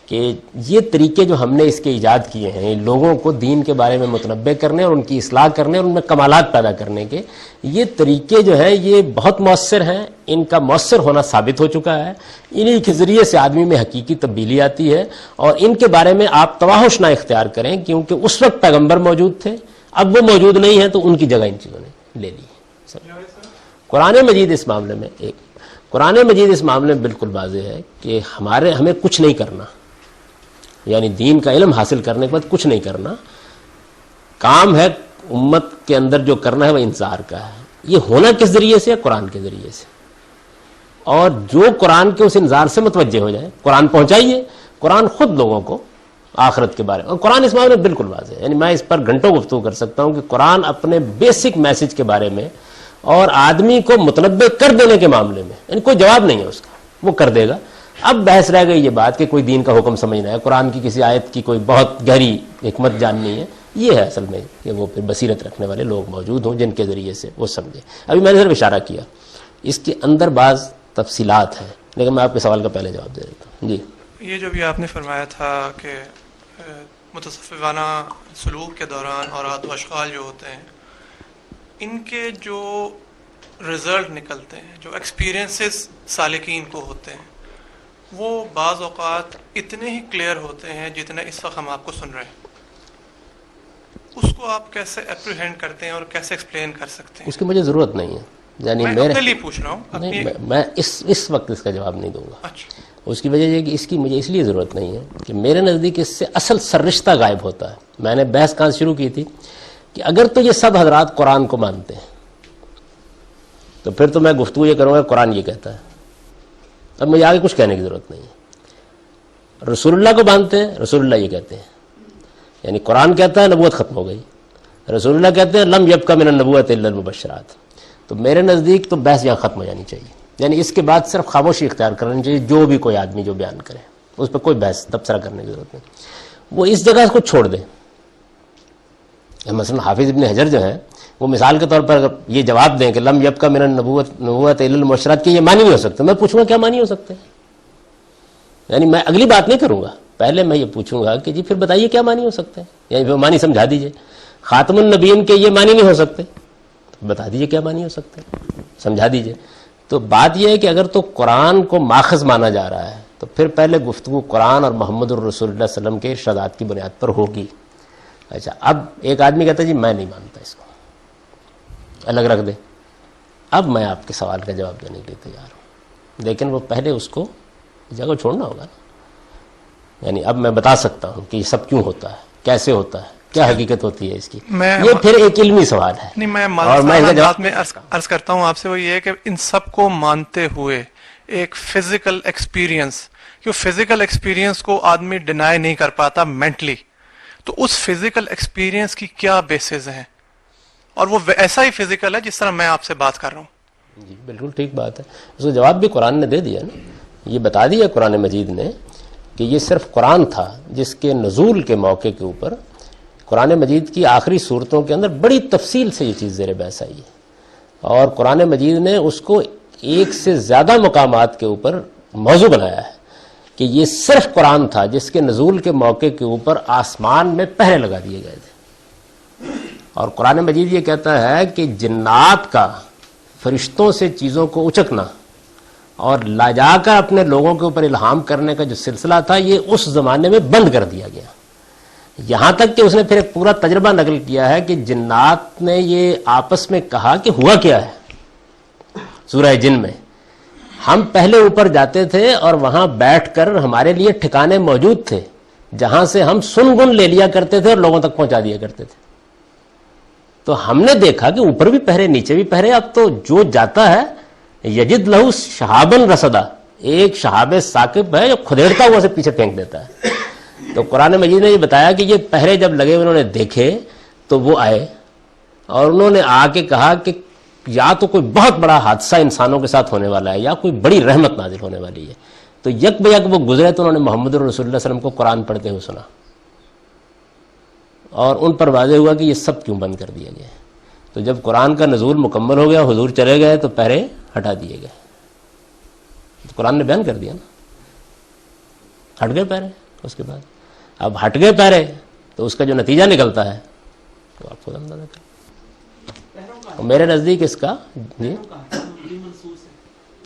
کہ یہ طریقے جو ہم نے اس کے ایجاد کیے ہیں لوگوں کو دین کے بارے میں متنبع کرنے اور ان کی اصلاح کرنے اور ان میں کمالات پیدا کرنے کے، یہ طریقے جو ہیں یہ بہت مؤثر ہیں. ان کا مؤثر ہونا ثابت ہو چکا ہے. انہی کے ذریعے سے آدمی میں حقیقی تبدیلی آتی ہے. اور ان کے بارے میں آپ تواحش نہ اختیار کریں کیونکہ اس وقت پیغمبر موجود تھے، اب وہ موجود نہیں ہیں تو ان کی جگہ ان چیزوں نے لے لی. قرآن مجید اس معاملے میں قرآن مجید اس معاملے میں بالکل واضح ہے کہ ہمیں کچھ نہیں کرنا، یعنی دین کا علم حاصل کرنے کے بعد کچھ نہیں کرنا. کام ہے امت کے اندر جو کرنا ہے وہ انذار کا ہے. یہ ہونا کس ذریعے سے؟ قرآن کے ذریعے سے. اور جو قرآن کے اس انذار سے متوجہ ہو جائے قرآن پہنچائیے. قرآن خود لوگوں کو آخرت کے بارے میں، اور قرآن اس معاملے میں بالکل واضح ہے. یعنی میں اس پر گھنٹوں گفتگو کر سکتا ہوں کہ قرآن اپنے بیسک میسج کے بارے میں اور آدمی کو متنبع کر دینے کے معاملے میں یعنی کوئی جواب نہیں ہے اس کا، وہ کر دے گا. اب بحث رہ گئی یہ بات کہ کوئی دین کا حکم سمجھنا ہے، قرآن کی کسی آیت کی کوئی بہت گہری حکمت جاننی ہے. یہ ہے اصل میں کہ وہ پھر بصیرت رکھنے والے لوگ موجود ہوں جن کے ذریعے سے وہ سمجھے. ابھی میں نے صرف اشارہ کیا، اس کے اندر بعض تفصیلات ہیں لیکن میں آپ کے سوال کا پہلے جواب دے دیتا ہوں. جی یہ جو بھی آپ نے فرمایا تھا کہ متصوفانہ سلوک کے دوران اوراد و اشغال جو ہوتے ہیں ان کے جو رزلٹ نکلتے ہیں، جو ایکسپیرینسز سالکین کو ہوتے ہیں، وہ بعض اوقات اتنے ہی کلیئر ہوتے ہیں جتنے اس وقت ہم آپ کو سن رہے ہیں. اس کو آپ کیسے اپریہینڈ کرتے ہیں اور کیسے ایکسپلین کر سکتے ہیں؟ اس کی مجھے ضرورت نہیں ہے. یعنی میں اپنے لیے پوچھ رہا ہوں. میں اس وقت اس کا جواب نہیں دوں گا. اچھا. اس کی وجہ یہ کہ اس کی مجھے اس لیے ضرورت نہیں ہے کہ میرے نزدیک اس سے اصل سررشتہ غائب ہوتا ہے. میں نے بحث کہاں شروع کی تھی کہ اگر تو یہ سب حضرات قرآن کو مانتے ہیں تو پھر تو میں گفتگو یہ کروں گا قرآن یہ کہتا ہے. اب مجھے آگے کچھ کہنے کی ضرورت نہیں ہے. رسول اللہ کو مانتے ہیں، رسول اللہ یہ کہتے ہیں. یعنی قرآن کہتا ہے نبوت ختم ہو گئی، رسول اللہ کہتے ہیں لم یبقى من النبوۃ الا المبشرات. تو میرے نزدیک تو بحث یہاں ختم ہو جانی چاہیے. یعنی اس کے بعد صرف خاموشی اختیار کرنی چاہیے. جو بھی کوئی آدمی جو بیان کرے اس پہ کوئی بحث تبصرہ کرنے کی ضرورت نہیں. وہ اس جگہ کو چھوڑ دے. مثلا حافظ ابن حجر جو ہیں وہ مثال کے طور پر اگر یہ جواب دیں کہ لم یبقى من النبوۃ الا المبشرات، کہ یہ معنی نہیں ہو سکتا، میں پوچھوں گا کیا معنی ہو سکتے ہیں؟ یعنی میں اگلی بات نہیں کروں گا، پہلے میں یہ پوچھوں گا کہ جی پھر بتائیے کیا معنی ہو سکتے ہیں. یعنی پھر معنی سمجھا دیجئے. خاتم النبیین کے یہ معنی نہیں ہو سکتے، بتا دیجئے کیا معنی ہو سکتے ہیں، سمجھا دیجئے. تو بات یہ ہے کہ اگر تو قرآن کو ماخذ مانا جا رہا ہے تو پھر پہلے گفتگو قرآن اور محمد الرسول اللہ صلی اللہ علیہ وسلم کے ارشادات کی بنیاد پر ہوگی. اچھا اب ایک آدمی کہتا ہے جی میں نہیں مانتا اس کو، الگ رکھ دے. اب میں آپ کے سوال کا جواب دینے کے لیے تیار ہوں، لیکن وہ پہلے اس کو جگہ چھوڑنا ہوگا. یعنی اب میں بتا سکتا ہوں کہ یہ سب کیوں ہوتا ہے، کیسے ہوتا ہے، کیا حقیقت ہوتی ہے اس کی. یہ پھر ایک علمی سوال ہے. نہیں میں عرض کرتا ہوں آپ سے وہ یہ ہے کہ ان سب کو مانتے ہوئے ایک فزیکل ایکسپیرینس، کہ فزیکل ایکسپیرینس کو آدمی ڈینائی نہیں کر پاتا مینٹلی، تو اس فزیکل ایکسپیرینس کی کیا بیسز ہیں؟ اور وہ ایسا ہی فزیکل ہے جس طرح میں آپ سے بات کر رہا ہوں. جی بالکل ٹھیک بات ہے. اس کا جواب بھی قرآن نے دے دیا نا. یہ بتا دیا قرآن مجید نے کہ یہ صرف قرآن تھا جس کے نزول کے موقع کے اوپر قرآن مجید کی آخری صورتوں کے اندر بڑی تفصیل سے یہ چیز زیر بحث آئی ہے، اور قرآن مجید نے اس کو ایک سے زیادہ مقامات کے اوپر موضوع بنایا ہے کہ یہ صرف قرآن تھا جس کے نزول کے موقع کے اوپر آسمان میں پہرے لگا دیے گئے تھے. اور قرآن مجید یہ کہتا ہے کہ جنات کا فرشتوں سے چیزوں کو اچکنا اور لاجا کر اپنے لوگوں کے اوپر الہام کرنے کا جو سلسلہ تھا یہ اس زمانے میں بند کر دیا گیا. یہاں تک کہ اس نے پھر ایک پورا تجربہ نقل کیا ہے کہ جنات نے یہ آپس میں کہا کہ ہوا کیا ہے. سورہ جن میں ہم پہلے اوپر جاتے تھے اور وہاں بیٹھ کر ہمارے لیے ٹھکانے موجود تھے جہاں سے ہم سن گن لے لیا کرتے تھے اور لوگوں تک پہنچا دیا کرتے تھے. تو ہم نے دیکھا کہ اوپر بھی پہرے نیچے بھی پہرے. اب تو جو جاتا ہے یجد لہو شہابن رصدا، ایک شہاب ثاقب ہے جو کھدیڑتا ہوا سے پیچھے پھینک دیتا ہے. تو قرآن مجید نے یہ بتایا کہ یہ پہرے جب لگے انہوں نے دیکھے تو وہ آئے اور انہوں نے آ کے کہا کہ یا تو کوئی بہت بڑا حادثہ انسانوں کے ساتھ ہونے والا ہے یا کوئی بڑی رحمت نازل ہونے والی ہے. تو یک بہ یک وہ گزرے تو انہوں نے محمد رسول اللہ صلی اللہ علیہ وسلم کو قرآن پڑھتے ہوئے سنا اور ان پر واضح ہوا کہ یہ سب کیوں بند کر دیا گیا. تو جب قرآن کا نزول مکمل ہو گیا، حضور چلے گئے تو پہرے ہٹا دیے گئے. تو قرآن نے بیان کر دیا نا، ہٹ گئے پہرے. اس کے بعد اب ہٹ گئے پہرے تو اس کا جو نتیجہ نکلتا ہے تو آپ خود اندازہ کریں. میرے نزدیک اس کا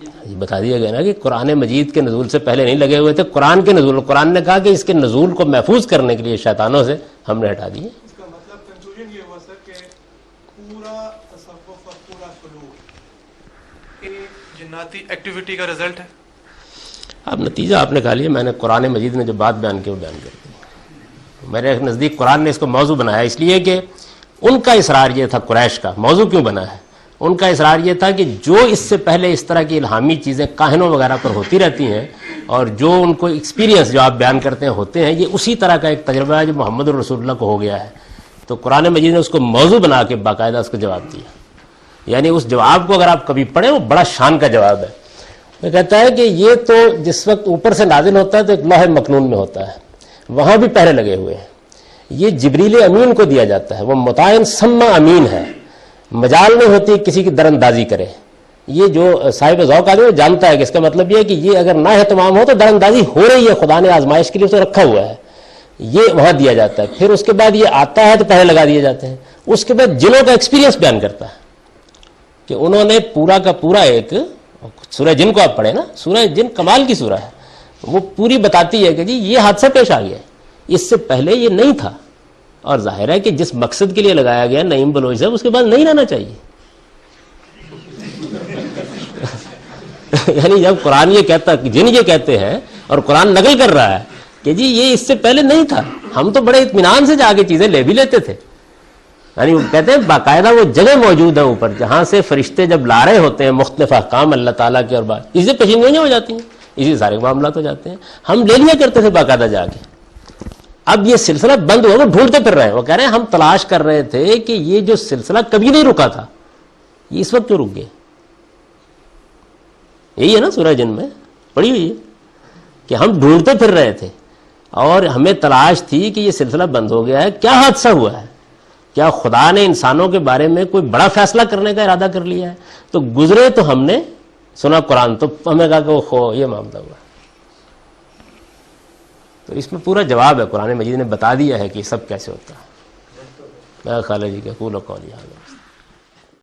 یہ بتا دیا گیا نا کہ قرآن مجید کے نزول سے پہلے نہیں لگے ہوئے تھے، قرآن کے نزول. قرآن نے کہا کہ اس کے نزول کو محفوظ کرنے کے لیے شیطانوں سے ہم نے ہٹا دیے. اس کا مطلب کنکلوژن یہ ہوا سر کہ پورا تصوف اور پورا سلوک ایک جناتی ایکٹیویٹی کا رزلٹ ہے. اب نتیجہ آپ نے کہا لیا، میں نے قرآن مجید نے جو بات بیان کی وہ بیان کر دی. میرے نزدیک قرآن نے اس کو موضوع بنایا اس لیے کہ ان کا اصرار یہ تھا. قریش کا موضوع کیوں بنا ہے؟ ان کا اصرار یہ تھا کہ جو اس سے پہلے اس طرح کی الہامی چیزیں کاہنوں وغیرہ پر ہوتی رہتی ہیں اور جو ان کو ایکسپیرینس جو آپ بیان کرتے ہیں ہوتے ہیں، یہ اسی طرح کا ایک تجربہ ہے جو محمد رسول اللہ کو ہو گیا ہے. تو قرآن مجید نے اس کو موضوع بنا کے باقاعدہ اس کو جواب دیا. یعنی اس جواب کو اگر آپ کبھی پڑھیں وہ بڑا شان کا جواب ہے. وہ کہتا ہے کہ یہ تو جس وقت اوپر سے نازل ہوتا ہے تو ایک لوح مکنون میں ہوتا ہے، وہاں بھی پہرے لگے ہوئے ہیں. یہ جبریل امین کو دیا جاتا ہے، وہ مطاعن سما امین ہے، مجال نہیں ہوتی کسی کی دراندازی کرے. یہ جو صاحب ذوق آدمی جانتا ہے کہ اس کا مطلب یہ ہے کہ یہ اگر نہ اہتمام ہو تو دراندازی ہو رہی ہے، خدا نے آزمائش کے لیے اسے رکھا ہوا ہے. یہ وہاں دیا جاتا ہے. پھر اس کے بعد یہ آتا ہے تو پہرے لگا دیے جاتے ہیں. اس کے بعد جنوں کا ایکسپیرینس بیان کرتا ہے کہ انہوں نے پورا کا پورا ایک سورہ جن کو آپ پڑھیں نا، سورہ جن کمال کی سورہ ہے، وہ پوری بتاتی ہے کہ جی یہ حادثہ پیش آ گیا ہے، اس سے پہلے یہ نہیں تھا. اور ظاہر ہے کہ جس مقصد کے لیے لگایا گیا نعیم بلوچ صاحب، اس کے بعد نہیں رہنا چاہیے. یعنی جب قرآن یہ کہتا، جن یہ کہتے ہیں اور قرآن نقل کر رہا ہے کہ جی یہ اس سے پہلے نہیں تھا، ہم تو بڑے اطمینان سے جا کے چیزیں لے بھی لیتے تھے. یعنی وہ کہتے ہیں باقاعدہ وہ جگہ موجود ہے اوپر جہاں سے فرشتے جب لا رہے ہوتے ہیں مختلف احکام اللہ تعالیٰ کے، اور بات اسی سے پیشنگوئیاں ہو جاتی ہیں، اسی سارے معاملات ہو جاتے ہیں. ہم لے لیا کرتے تھے باقاعدہ جا کے. اب یہ سلسلہ بند ہوا، وہ ڈھونڈتے پھر رہے ہیں. وہ کہہ رہے ہیں ہم تلاش کر رہے تھے کہ یہ جو سلسلہ کبھی نہیں رکا تھا یہ اس وقت کیوں رک گیا. یہی ہے نا سورہ جن میں پڑھی ہوئی ہے کہ ہم ڈھونڈتے پھر رہے تھے اور ہمیں تلاش تھی کہ یہ سلسلہ بند ہو گیا ہے. کیا حادثہ ہوا ہے؟ کیا خدا نے انسانوں کے بارے میں کوئی بڑا فیصلہ کرنے کا ارادہ کر لیا ہے؟ تو گزرے تو ہم نے سنا قرآن تو ہمیں کہا کہ وہ یہ معاملہ ہوا. تو اس میں پورا جواب ہے، قرآن مجید نے بتا دیا ہے کہ یہ سب کیسے ہوتا ہے. خالد جی کا قول و قولی حاضر.